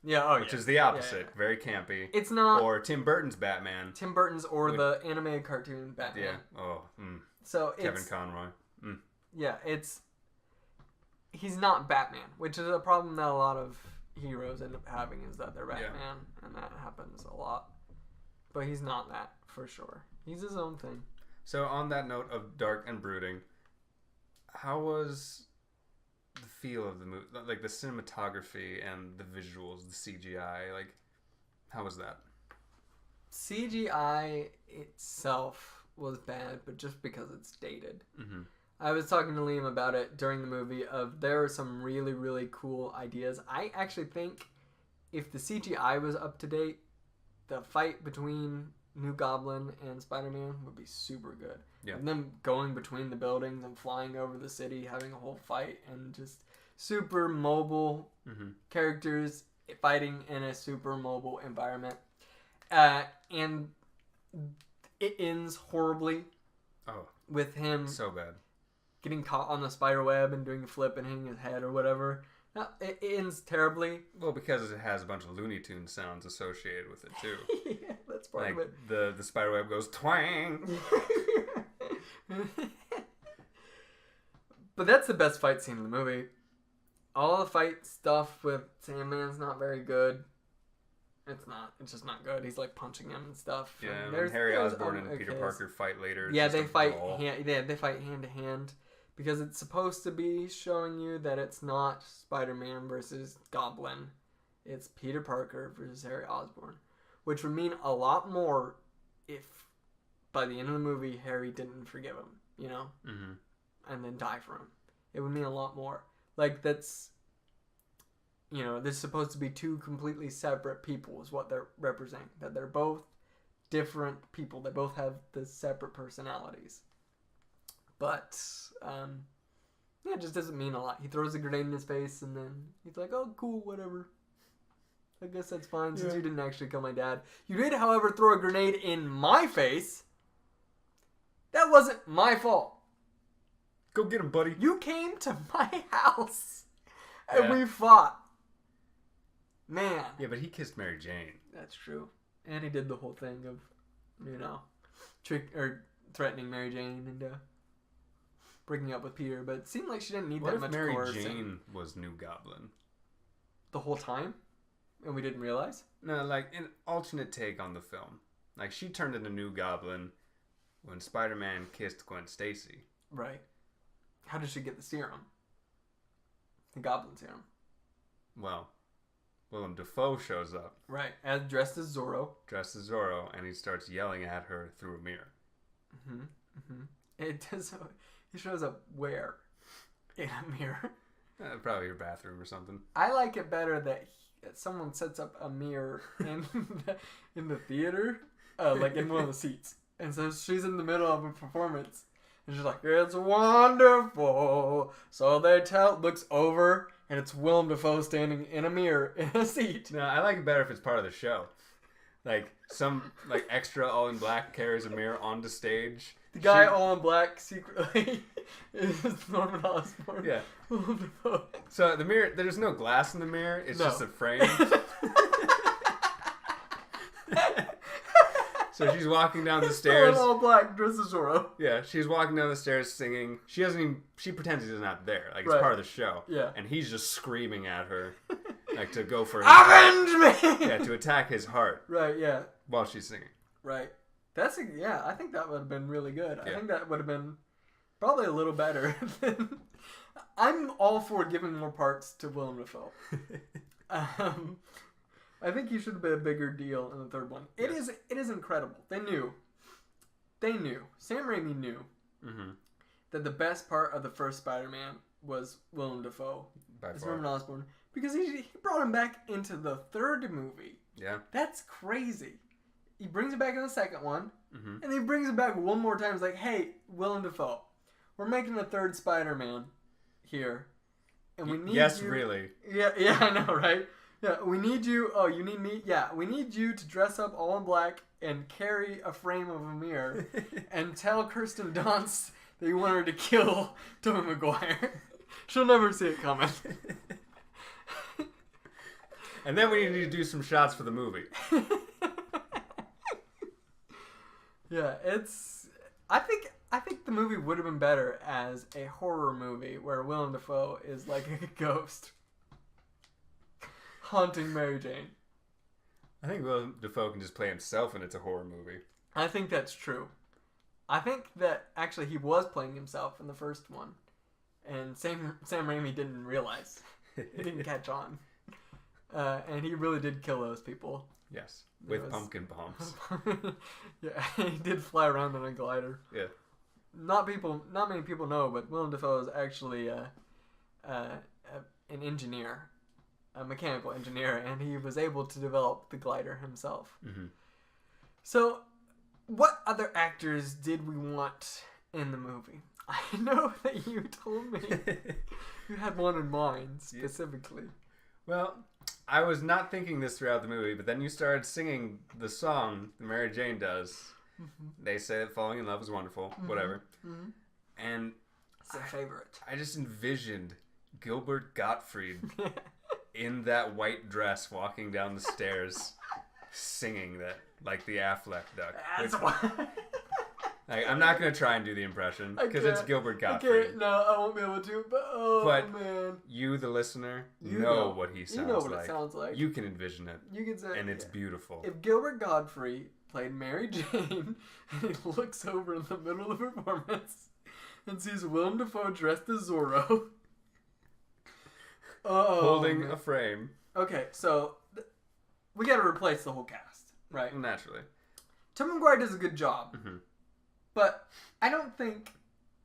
Yeah, which is the opposite. Yeah. Very campy. It's not. Or Tim Burton's Batman. Tim Burton's or the animated cartoon Batman. Yeah. Oh. So Kevin Conroy. Yeah, he's not Batman, which is a problem that a lot of heroes end up having, is that they're Batman, and that happens a lot. But he's not that, for sure. He's his own thing. So on that note of dark and brooding, how was the feel of the movie, like the cinematography and the visuals, the CGI, like how was that? CGI itself was bad, but just because it's dated. Mm-hmm. I was talking to Liam about it during the movie there are some really, really cool ideas. I actually think if the CGI was up to date, the fight between New Goblin and Spider-Man would be super good. Yeah. And them going between the buildings and flying over the city, having a whole fight, and just super mobile characters fighting in a super mobile environment. And it ends horribly. Oh. With him So bad. getting caught on the spider web and doing a flip and hitting his head or whatever. No, it ends terribly. Well, because it has a bunch of Looney Tunes sounds associated with it too. Yeah, that's part of it. The spider web goes twang. But that's the best fight scene in the movie. All the fight stuff with Sandman's not very good. It's not. It's just not good. He's like punching him and stuff. Yeah, and and Harry Osborn and Peter Parker fight later. Yeah, they fight. They fight hand to hand because it's supposed to be showing you that it's not Spider-Man versus Goblin. It's Peter Parker versus Harry Osborn, which would mean a lot more if by the end of the movie Harry didn't forgive him, you know, and then die for him. It would mean a lot more. Like that's. You know, they're supposed to be two completely separate people is what they're representing. That they're both different people. They both have the separate personalities. But, it just doesn't mean a lot. He throws a grenade in his face and then he's like, oh, cool, whatever. I guess that's fine since you didn't actually kill my dad. You did, however, throw a grenade in my face. That wasn't my fault. Go get him, buddy. You came to my house and we fought. Man. Yeah, but he kissed Mary Jane. That's true. And he did the whole thing of, you know, threatening Mary Jane and breaking up with Peter. But it seemed like she didn't need that much coercing. What if Mary Jane was New Goblin? The whole time? And we didn't realize? No, like an alternate take on the film. Like she turned into New Goblin when Spider-Man kissed Gwen Stacy. Right. How did she get the serum? The Goblin serum. Well, Willem Dafoe shows up. Right, as dressed as Zorro. Dressed as Zorro, and he starts yelling at her through a mirror. It does. He shows up where? In a mirror. Probably your bathroom or something. I like it better that someone sets up a mirror in the theater, like in one of the seats. And so she's in the middle of a performance. And she's like, it's wonderful. So they looks over, and it's Willem Dafoe standing in a mirror in a seat. No, I like it better if it's part of the show. Like, some, like, extra all in black carries a mirror onto stage. The guy all in black secretly is Norman Osborn. Yeah. Willem Dafoe. So the mirror, there's no glass in the mirror. It's just a frame. So she's walking down the stairs. All black, dressed as Zorro. Yeah, she's walking down the stairs singing. She pretends he's not there. Like, it's part of the show. Yeah. And he's just screaming at her. Like, to go for... Avenge me! Yeah, to attack his heart. Right, yeah. While she's singing. Right. I think that would have been really good. Yeah. I think that would have been probably a little better than... I'm all for giving more parts to Willem Dafoe. I think he should have been a bigger deal in the third one. It is incredible. They knew. Sam Raimi knew that the best part of the first Spider-Man was Willem Dafoe. By as far. Norman Osborn. Because he brought him back into the third movie. Yeah. That's crazy. He brings it back in the second one. And he brings it back one more time. He's like, hey, Willem Dafoe, we're making a third Spider-Man here. And we need you... really. Yeah, I know, right? Yeah, we need you. Oh, you need me? Yeah, we need you to dress up all in black and carry a frame of a mirror and tell Kirsten Dunst that you want her to kill Tobey Maguire. She'll never see it coming. And then we need to do some shots for the movie. Yeah, I think the movie would have been better as a horror movie where Willem Dafoe is like a ghost haunting Mary Jane. I think Willem Dafoe can just play himself and it's a horror movie. I think that's true. I think that actually he was playing himself in the first one. And Sam Raimi didn't realize. He didn't catch on. And he really did kill those people. Yes, There with was- pumpkin bombs. Yeah, he did fly around on a glider. Yeah. Not many people know, but Willem Dafoe is actually an engineer, a mechanical engineer, and he was able to develop the glider himself. Mm-hmm. So, what other actors did we want in the movie? I know that you told me you had one in mind specifically. Well, I was not thinking this throughout the movie, but then you started singing the song that Mary Jane does. Mm-hmm. They say that falling in love is wonderful, whatever. Mm-hmm. And It's their favorite. I just envisioned Gilbert Gottfried in that white dress walking down the stairs singing that, like the Affleck duck. That's Which- why. like, I'm not going to try and do the impression because it's Gilbert Gottfried. Okay, no, I won't be able to. But man, You, the listener, You know know. what he sounds you know what like. it sounds like. You can envision it, You can say, and it's yeah. beautiful. If Gilbert Godfrey played Mary Jane and he looks over in the middle of the performance and sees Willem Dafoe dressed as Zorro, Holding man. a frame, Okay, so we got to replace the whole cast, right? naturally. Tom McGuire does a good job, Mm-hmm. but I don't think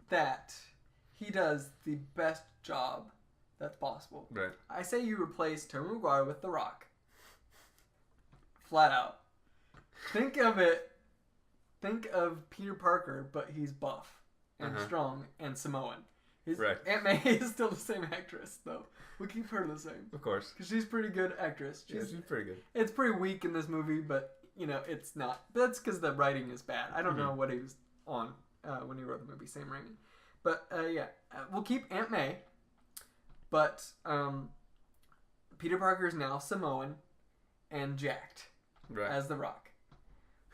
that he does the best job that's possible. Right. I say you replace Tom McGuire with The Rock. Flat out. Think of it. Think of Peter Parker, but he's buff and strong and Samoan. Right. Aunt May is still the same actress, though. We keep her the same. Of course. Because she's a pretty good actress. Yeah, she's pretty good. It's pretty weak in this movie, but, it's not. But that's because the writing is bad. I don't know what he was on when he wrote the movie, Sam Raimi. But, we'll keep Aunt May. But Peter Parker is now Samoan and jacked Right. as The Rock.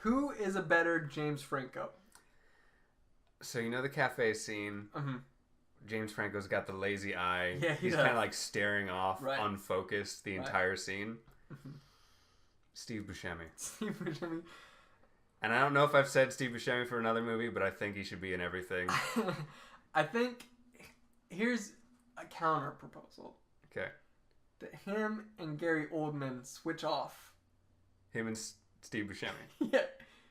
Who is a better James Franco? So you know the cafe scene? Mm-hmm. James Franco's got the lazy eye. Yeah, he He's does. kind of like staring off, Right. unfocused the Right. entire scene. Mhm. Steve Buscemi. Steve Buscemi. And I don't know if I've said Steve Buscemi for another movie, but I think he should be in everything. I think here's a counter proposal. Okay. That him and Gary Oldman switch off. Him and Steve Buscemi.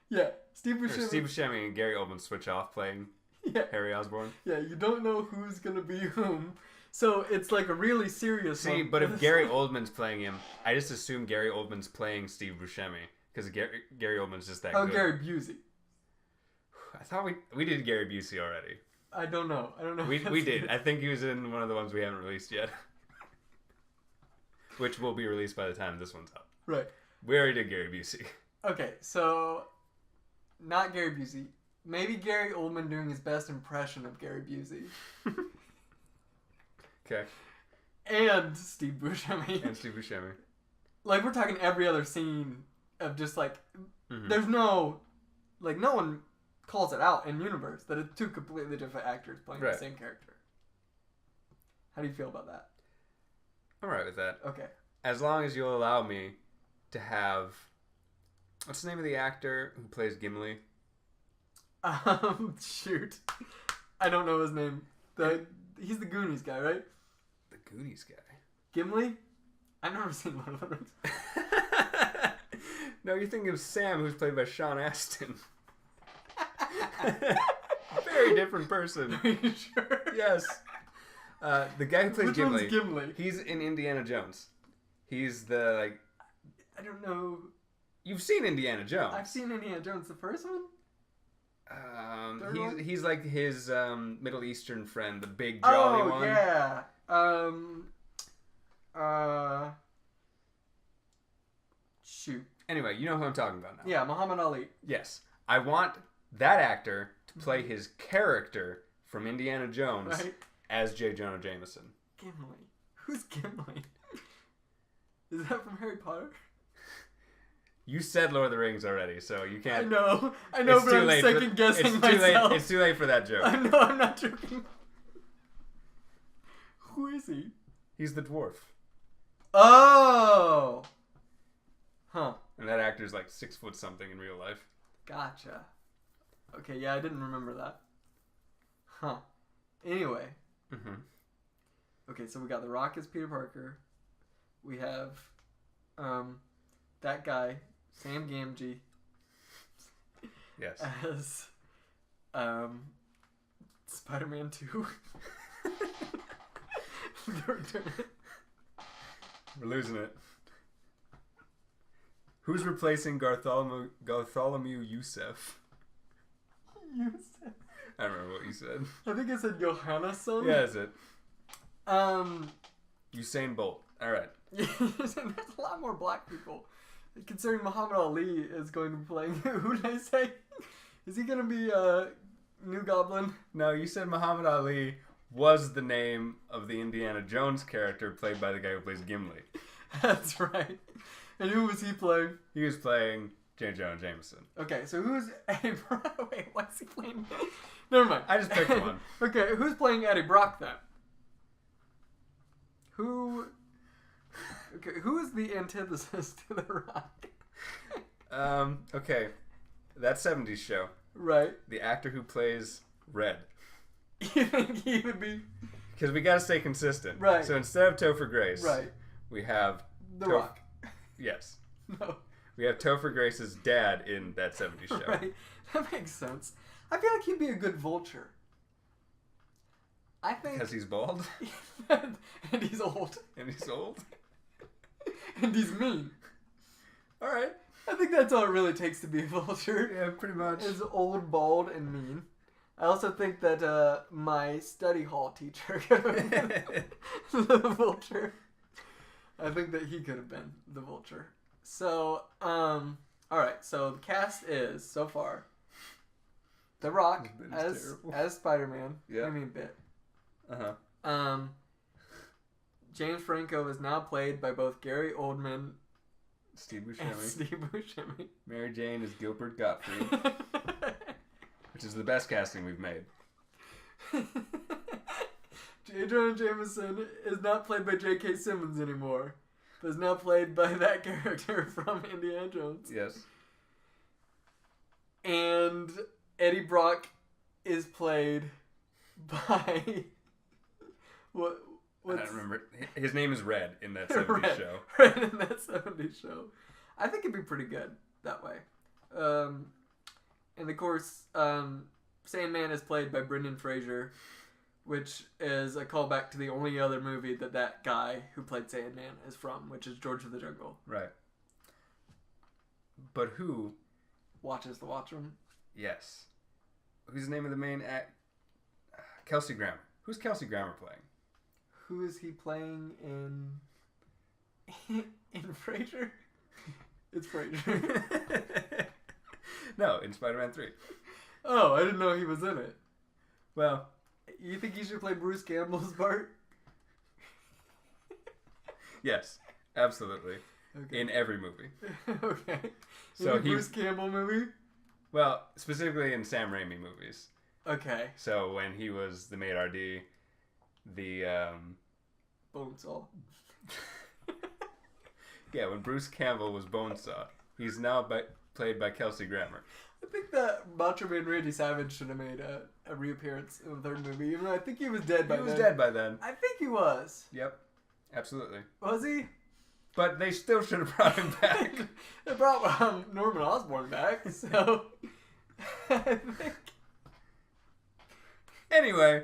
Yeah. Steve Or Buscemi. Steve Buscemi and Gary Oldman switch off playing Yeah. Harry Osborn. Yeah, you don't know who's gonna be whom. So it's like a really serious See, one. but if Gary Oldman's playing him, I just assume Gary Oldman's playing Steve Buscemi. Because Gary Oldman's just that good. Gary Busey. I thought we did Gary Busey already. I don't know. We did. I think he was in one of the ones we haven't released yet. Which will be released by the time this one's up. Right. We already did Gary Busey. Okay, so not Gary Busey. Maybe Gary Oldman doing his best impression of Gary Busey. Okay. And Steve Buscemi. And Steve Buscemi. Like, we're talking every other scene of just, like, Mhm. there's no, like, no one calls it out in universe that it's two completely different actors playing Right. the same character. How do you feel about that? I'm alright with that. Okay. As long as you'll allow me to have... What's the name of the actor who plays Gimli? Shoot. I don't know his name. He's the Goonies guy, right? The Goonies guy. Gimli? I've never seen one of them. No, you're thinking of Sam, who's played by Sean Astin. Very different person. Are you sure? Yes. The guy who plays Which Gimli. one's Gimli? He's in Indiana Jones. He's the, like... I don't know. You've seen Indiana Jones. I've seen Indiana Jones, the first one? Third one? He's like his Middle Eastern friend, the big jolly one. Yeah. Shoot. Anyway, you know who I'm talking about now. Yeah, Muhammad Ali. Yes. I want that actor to play his character from Indiana Jones Right? as J. Jonah Jameson. Gimli. Who's Gimli? Is that from Harry Potter? You said Lord of the Rings already, so you I can't... know, It's but too I'm late second guessing it's too myself. Late. It's too late for that joke. I know, I'm not joking. Who is he? He's the dwarf. Oh! Huh. And that actor's like 6 foot something in real life. Gotcha. Okay, yeah, I didn't remember that. Huh. Anyway. Mm-hmm. Okay, so we got The Rock as Peter Parker. We have that guy, Sam Gamgee, Yes. as Spider-Man 2. We're losing it. Who's replacing Bartholomew Youssef? Youssef. I don't remember what you said. I think I said Johannesson. Yeah, that's it. Um, Usain Bolt. All right. there's a lot more black people. Considering Muhammad Ali is going to be playing, who did I say? Is he going to be New Goblin? No, you said Muhammad Ali was the name of the Indiana Jones character played by the guy who plays Gimli. That's right. And who was he playing? He was playing J. Jonah Jameson. Okay, so who's Eddie Brock? Wait, what's he playing? Never mind. I just picked one. Okay, who's playing Eddie Brock then? Who? Okay, who is the antithesis to The Rock? Okay. That 70s show. Right. The actor who plays Red. You think he would be? Because we gotta stay consistent. Right. So instead of Topher Grace, Right. we have The Rock. Yes. No. We have Topher Grace's dad in that 70s show. Right. That makes sense. I feel like he'd be a good vulture. I think. Because he's bald And he's old. and he's old. And he's mean. All right. I think that's all it really takes to be a vulture. Yeah, pretty much. Is old, bald, and mean. I also think that my study hall teacher could have been the vulture. I think that he could have been the vulture. So, alright, so the cast is, so far, The Rock as Spider-Man. Yeah. I mean, bit. Uh-huh. James Franco is now played by both Gary Oldman Steve and Buscemi. Steve Buscemi. Mary Jane is Gilbert Gottfried, which is the best casting we've made. J. Jonah Jameson is not played by J.K. Simmons anymore, but is now played by that character from Indiana Jones. Yes. And Eddie Brock is played by I don't remember. His name is Red in that 70s show. Red in that 70s show. I think it'd be pretty good that way. And of course, Sandman is played by Brendan Fraser, which is a callback to the only other movie that guy who played Sandman is from, which is George of the Jungle. Right. But who? Watches the Watchmen. Yes. Who's the name of the main act? Kelsey Grammer. Who's Kelsey Grammer playing? Who is he playing in Frasier? It's Frasier. No, in Spider-Man 3. Oh, I didn't know he was in it. Well, You think he should play Bruce Campbell's part? yes, absolutely. Okay. In every movie. Okay. So in the Bruce Campbell movie? Well, specifically in Sam Raimi movies. Okay. So when he was the maid RD, the Bonesaw. yeah, when Bruce Campbell was Bonesaw, he's now played by Kelsey Grammer. I think that Macho Man Randy Savage should have made a reappearance in the third movie, even though I think he was dead by then. He was dead by then. I think he was. Yep, absolutely. Was he? But they still should have brought him back. They brought Norman Osborn back, so I think. Anyway,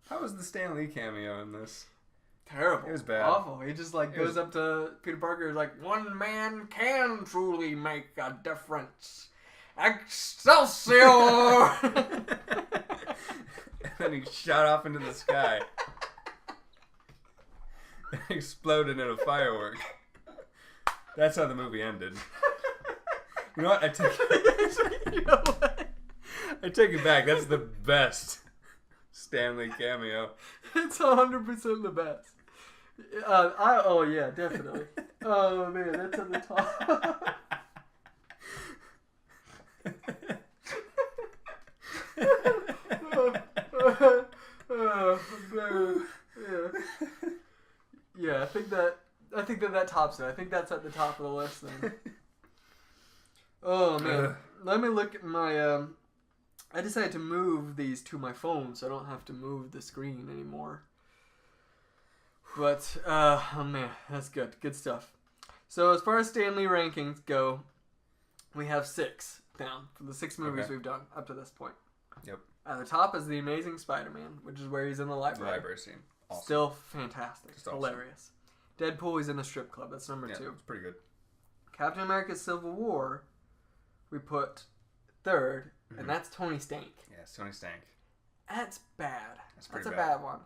how was the Stan Lee cameo in this? Terrible. It was bad. Awful. He just goes up to Peter Parker and is like, one man can truly make a difference. Excelsior! And then he shot off into the sky. Exploded in a firework. That's how the movie ended. You know what? I take it back. That's the best Stan Lee cameo. It's 100% the best. Oh yeah, definitely. Oh man, that's at the top. Yeah, I think that tops it. I think that's at the top of the list then. Oh man, let me look at my. I decided to move these to my phone, so I don't have to move the screen anymore. But oh man, that's good stuff. So as far as Stan Lee rankings go, we have 6 down for the 6 movies we've done up to this point. Yep. At the top is The Amazing Spider-Man, which is where he's in the library. The library scene. Awesome. Still fantastic. Just awesome. Hilarious. Deadpool, he's in the strip club. That's number 2. It's pretty good. Captain America Civil War, we put 3rd, and that's Tony Stank. Yeah, it's Tony Stank. That's bad. That's a bad. bad one.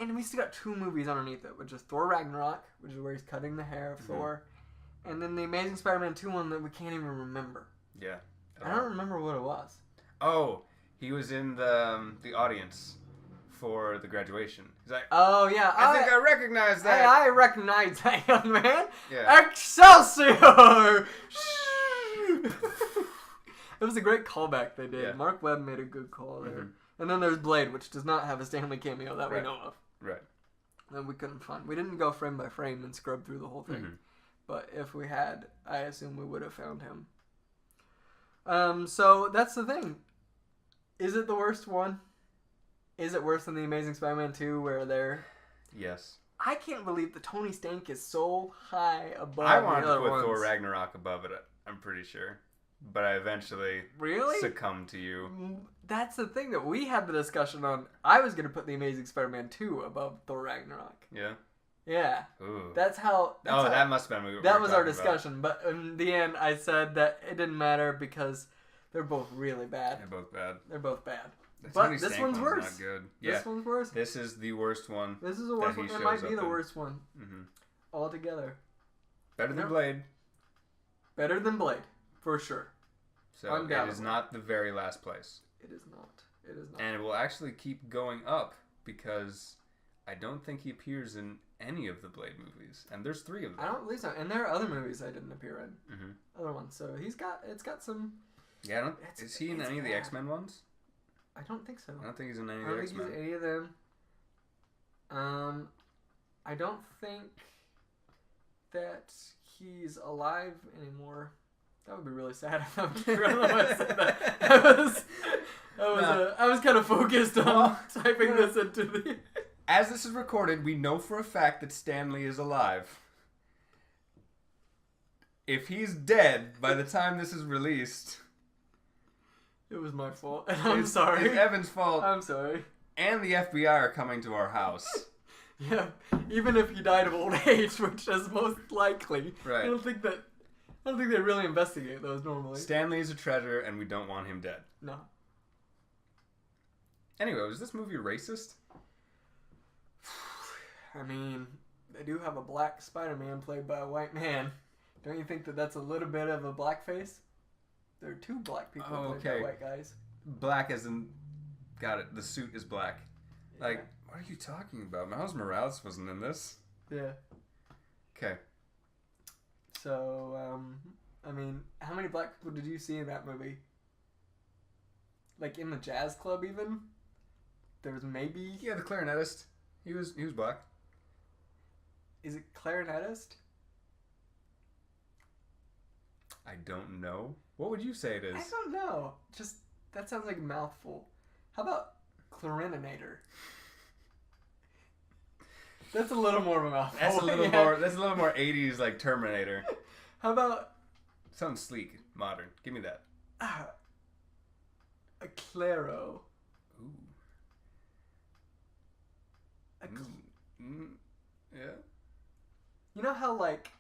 And we still got 2 movies underneath it, which is Thor Ragnarok, which is where he's cutting the hair of Thor, and then the Amazing Spider-Man 2 one that we can't even remember. Yeah. I don't remember what it was. Oh, he was in the audience for the graduation. He's like, oh yeah, I think I recognize that. I recognize that young man. Yeah. Excelsior! It was a great callback they did. Yeah. Mark Webb made a good call there. And then there's Blade, which does not have a Stanley cameo that we know of. Right. That we couldn't find. We didn't go frame by frame and scrub through the whole thing. But if we had, I assume we would have found him. So that's the thing. Is it the worst one? Is it worse than The Amazing Spider-Man 2 where they're... Yes. I can't believe that Tony Stank is so high above I wanted the to other put ones. Thor Ragnarok above it, I'm pretty sure. But I eventually succumbed to you. That's the thing that we had the discussion on. I was going to put The Amazing Spider-Man 2 above Thor Ragnarok. Yeah? Yeah. Ooh. That's how... that must have been what that was our discussion. But in the end, I said that it didn't matter because they're both really bad. They're both bad. They're both bad. The But Tony this Stank one's worse. Not good. This one's worse. This is the worst one. This is the worst one. It might be the worst one. Altogether. Better than Blade. Better than Blade. For sure. So it is not the very last place. It is not. It is not. And it will actually keep going up because I don't think he appears in any of the Blade movies. And there's 3 of them. I don't believe so. And there are other movies I didn't appear in. Mm-hmm. Other ones. So it's got some... Yeah, is he in any of the X-Men ones? I don't think so. I don't think he's in any of I the don't X-Men. think he's in any of them. I don't think that he's alive anymore. That would be really sad if I said that. I was kind of focused on typing this into the... As this is recorded, we know for a fact that Stan Lee is alive. If he's dead by the time this is released... It was my fault. I'm sorry. It's Evan's fault. I'm sorry. And the FBI are coming to our house. Yeah, even if he died of old age, which is most likely. Right. I don't think they really investigate those normally. Stanley is a treasure, and we don't want him dead. No. Anyway, was this movie racist? I mean, they do have a black Spider-Man played by a white man. Don't you think that that's a little bit of a blackface? There are 2 black people played by white guys. Black as in... Got it. The suit is black. Yeah. Like, what are you talking about? Miles Morales wasn't in this. Yeah. Okay. So, I mean, how many black people did you see in that movie? Like, in the jazz club, even? There was maybe... Yeah, the clarinetist. He was black. Is it clarinetist? I don't know. What would you say it is? I don't know. Just, that sounds like a mouthful. How about clarininator? That's a little more of a mouthful. That's a little more. That's a little more 80s like Terminator. How about something sleek, modern? Give me that. A claro. Ooh. Yeah. You know how like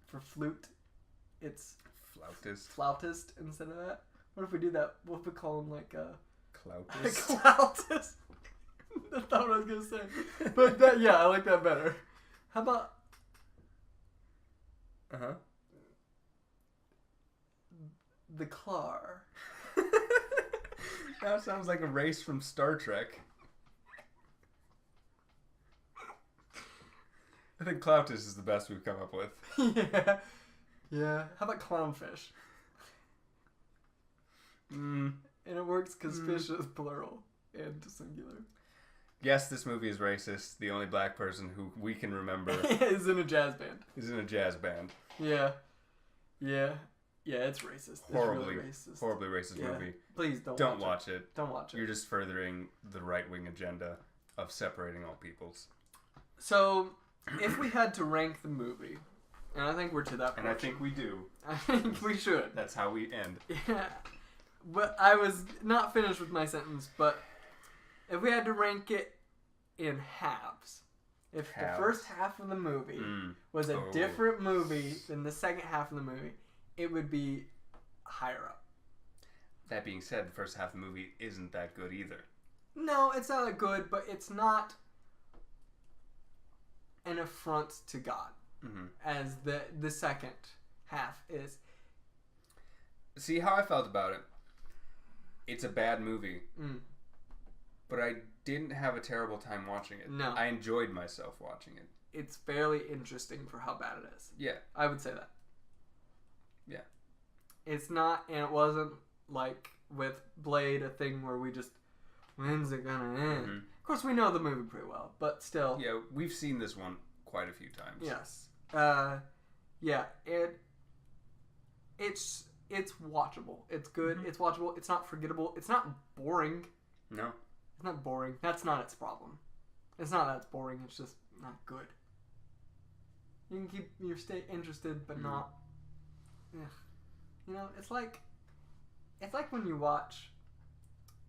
for flute, it's flautist instead of that. What if we do that? What if we call him like a flautist? That's not what I was gonna say. But that, yeah, I like that better. How about the Clar? That sounds like a race from Star Trek. I think Cloutus is the best we've come up with. Yeah. How about clownfish? And it works because fish is plural and singular. Yes, this movie is racist. The only black person who we can remember is in a jazz band. Yeah. Yeah, it's racist. Horribly racist movie. Please don't watch it. Don't watch it. You're just furthering the right-wing agenda of separating all peoples. So, if we had to rank the movie, And I think we're to that point. And I think we do. I think we should. That's how we end. Yeah. But I was not finished with my sentence, but if we had to rank it in halves, if the first half of the movie was a different movie than the second half of the movie, it would be higher up. That being said, the first half of the movie isn't that good either. No, it's not that good, but it's not an affront to God as the second half is. See how I felt about it? It's a bad movie. But I didn't have a terrible time watching it. No. I enjoyed myself watching it. It's fairly interesting for how bad it is. Yeah. I would say that. Yeah. It's not, and it wasn't like with Blade, a thing where we just, when's it gonna end? Of course, we know the movie pretty well, but still. Yeah, we've seen this one quite a few times. Yes. Yeah, it's watchable. It's good. It's watchable. It's not forgettable. It's not boring. No. It's not boring. That's not its problem. It's not that it's boring. It's just not good. You can keep your stay interested, but not. Ugh. You know, it's like when you watch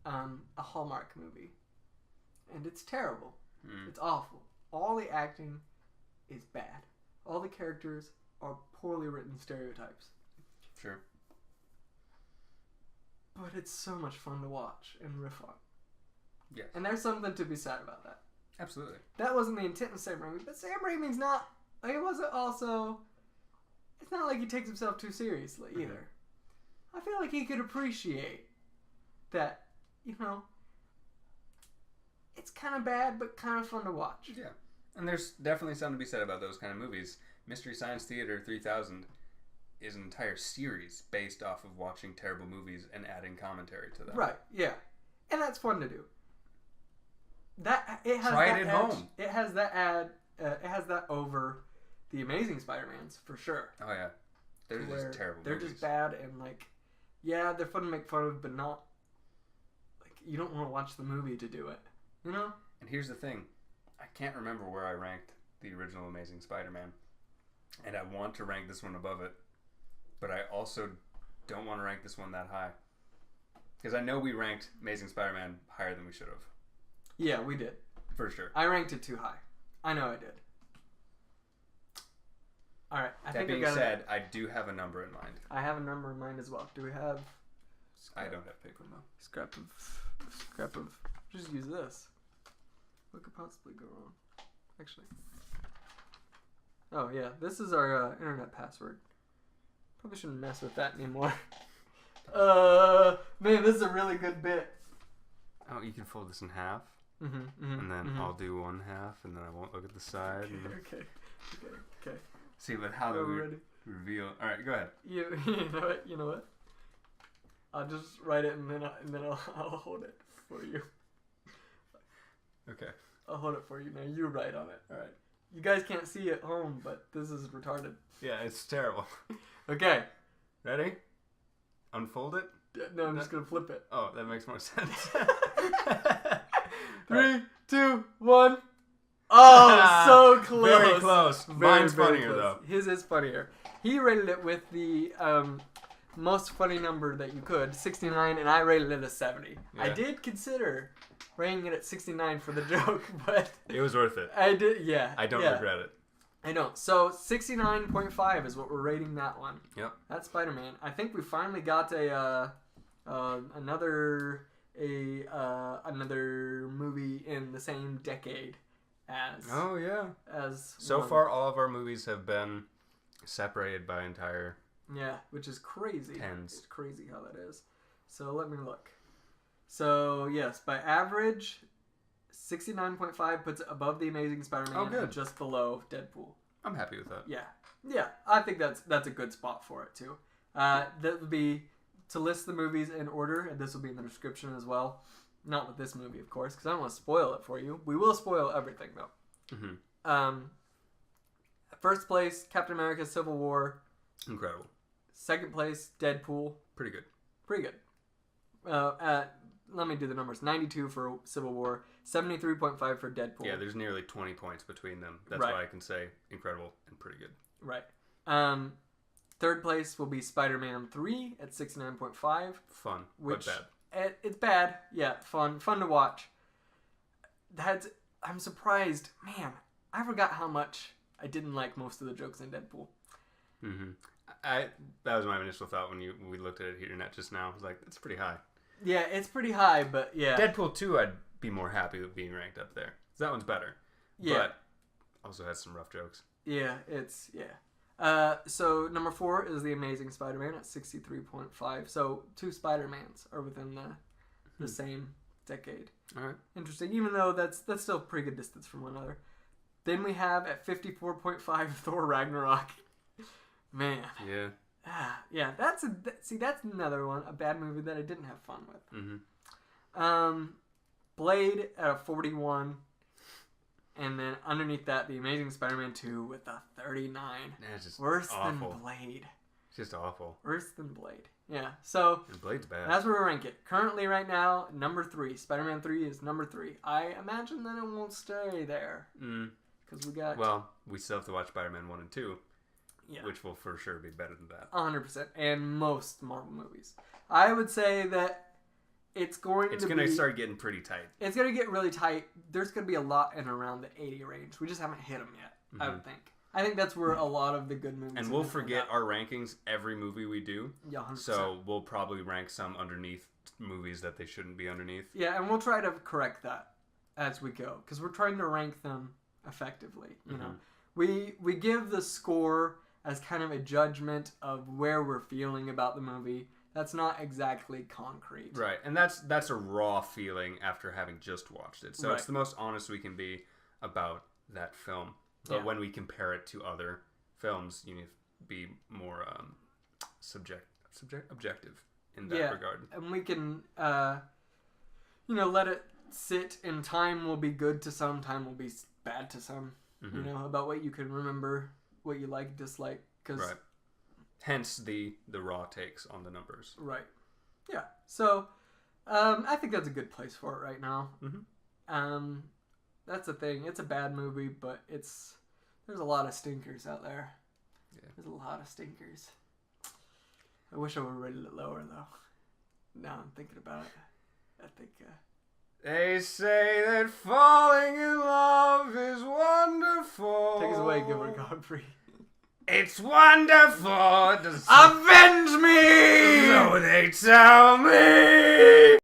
a Hallmark movie, and it's terrible. It's awful. All the acting is bad. All the characters are poorly written stereotypes. Sure. But it's so much fun to watch and riff on. Yes. And there's something to be said about that. Absolutely. That wasn't the intent of Sam Raimi, but Sam Raimi's not. It wasn't also. It's not like he takes himself too seriously either. I feel like he could appreciate that, you know, it's kind of bad, but kind of fun to watch. Yeah. And there's definitely something to be said about those kind of movies. Mystery Science Theater 3000 is an entire series based off of watching terrible movies and adding commentary to them. Right, yeah. And that's fun to do. It has Try that it at edge. home. It has that over the Amazing Spider-Mans, for sure. Oh, yeah. They're just terrible They're movies. just bad and, like, yeah, they're fun to make fun of, but not, like, you don't want to watch the movie to do it. You know? And here's the thing. I can't remember where I ranked the original Amazing Spider-Man. And I want to rank this one above it. But I also don't want to rank this one that high. Because I know we ranked Amazing Spider-Man higher than we should have. Yeah, we did. For sure. I ranked it too high. I know I did. Alright, That being said, I do have a number in mind. I have a number in mind as well. Do we have... I don't have paper, no. Scrap of... Just use this. What could possibly go wrong? Actually. Oh, yeah. This is our internet password. Probably shouldn't mess with that anymore. Man, this is a really good bit. Oh, you can fold this in half. And then I'll do one half, and then I won't look at the side. Okay. See, but how do we reveal? All right, go ahead. You know what? I'll just write it, and then I'll hold it for you. Okay. I'll hold it for you. Now you write on it. All right. You guys can't see at home, but this is retarded. Yeah, it's terrible. Okay. Ready? Unfold it? No, I'm just gonna flip it. Oh, that makes more sense. 3, 2, 1. Oh, so close. Very close. Mine's funnier, though. His is funnier. He rated it with the most funny number that you could, 69, and I rated it a 70. Yeah. I did consider rating it at 69 for the joke, but... It was worth it. I did, yeah. I don't regret it. I don't. So, 69.5 is what we're rating that one. Yep. That's Spider-Man. I think we finally got another movie in the same decade as... Oh, yeah. As so far, all of our movies have been separated by entire... Yeah, which is crazy. Tens. It's crazy how that is. So, let me look. So, yes, by average... 69.5 puts it above The Amazing Spider-Man and just below Deadpool. I'm happy with that. Yeah. I think that's a good spot for it, too. That would be to list the movies in order, and this will be in the description as well. Not with this movie, of course, because I don't want to spoil it for you. We will spoil everything, though. Mm-hmm. First place, Captain America Civil War. Incredible. Second place, Deadpool. Pretty good. Let me do the numbers. 92 for Civil War, 73.5 for Deadpool. Yeah, there's nearly 20 points between them. That's why I can say incredible and pretty good. Right. Third place will be Spider-Man 3 at 69.5. Fun, which, but bad. It's bad. Yeah, fun to watch. I'm surprised. Man, I forgot how much I didn't like most of the jokes in Deadpool. Mm-hmm. That was my initial thought when we looked at it here just now. I was like, it's pretty high. Yeah, it's pretty high, but yeah. Deadpool 2, I'd be more happy with being ranked up there. That one's better. Yeah. But also has some rough jokes. Yeah, so number 4 is The Amazing Spider-Man at 63.5. So 2 Spider-Mans are within the same decade. All right. Interesting, even though that's still a pretty good distance from one another. Then we have at 54.5 Thor Ragnarok. Man. Yeah. Yeah, that's another one, a bad movie that I didn't have fun with. Mm-hmm. Blade at a 41. And then underneath that, The Amazing Spider-Man 2 with a 39. That's just worse awful. than Blade. It's just awful. Worse than Blade. Yeah, so and Blade's bad. That's where we rank it. Currently, right now, number 3. Spider-Man 3 is number 3. I imagine that it won't stay there. Because we got... Well, we still have to watch Spider-Man 1 and 2. Yeah. Which will for sure be better than that. 100%. And most Marvel movies. I would say that it's going to start getting pretty tight. It's going to get really tight. There's going to be a lot in around the 80 range. We just haven't hit them yet, I would think. I think that's where a lot of the good movies and we'll forget our rankings every movie we do. Yeah, 100%. So we'll probably rank some underneath movies that they shouldn't be underneath. Yeah, and we'll try to correct that as we go. Because we're trying to rank them effectively. You know, we give the score as kind of a judgment of where we're feeling about the movie. That's not exactly concrete. Right, and that's a raw feeling after having just watched it. So It's the most honest we can be about that film. But when we compare it to other films, you need to be more objective in that regard. And we can, let it sit, and time will be good to some, time will be bad to some. You know, about what you can remember, what you like, dislike. Right. Hence the raw takes on the numbers. Right. Yeah. So, I think that's a good place for it right now. That's the thing. It's a bad movie, but there's a lot of stinkers out there. Yeah. There's a lot of stinkers. I wish I would rated it lower, though. Now I'm thinking about it. I think... They say that falling in love is wonderful. Take us away, Gilbert Godfrey. It's wonderful. Avenge me! So they tell me.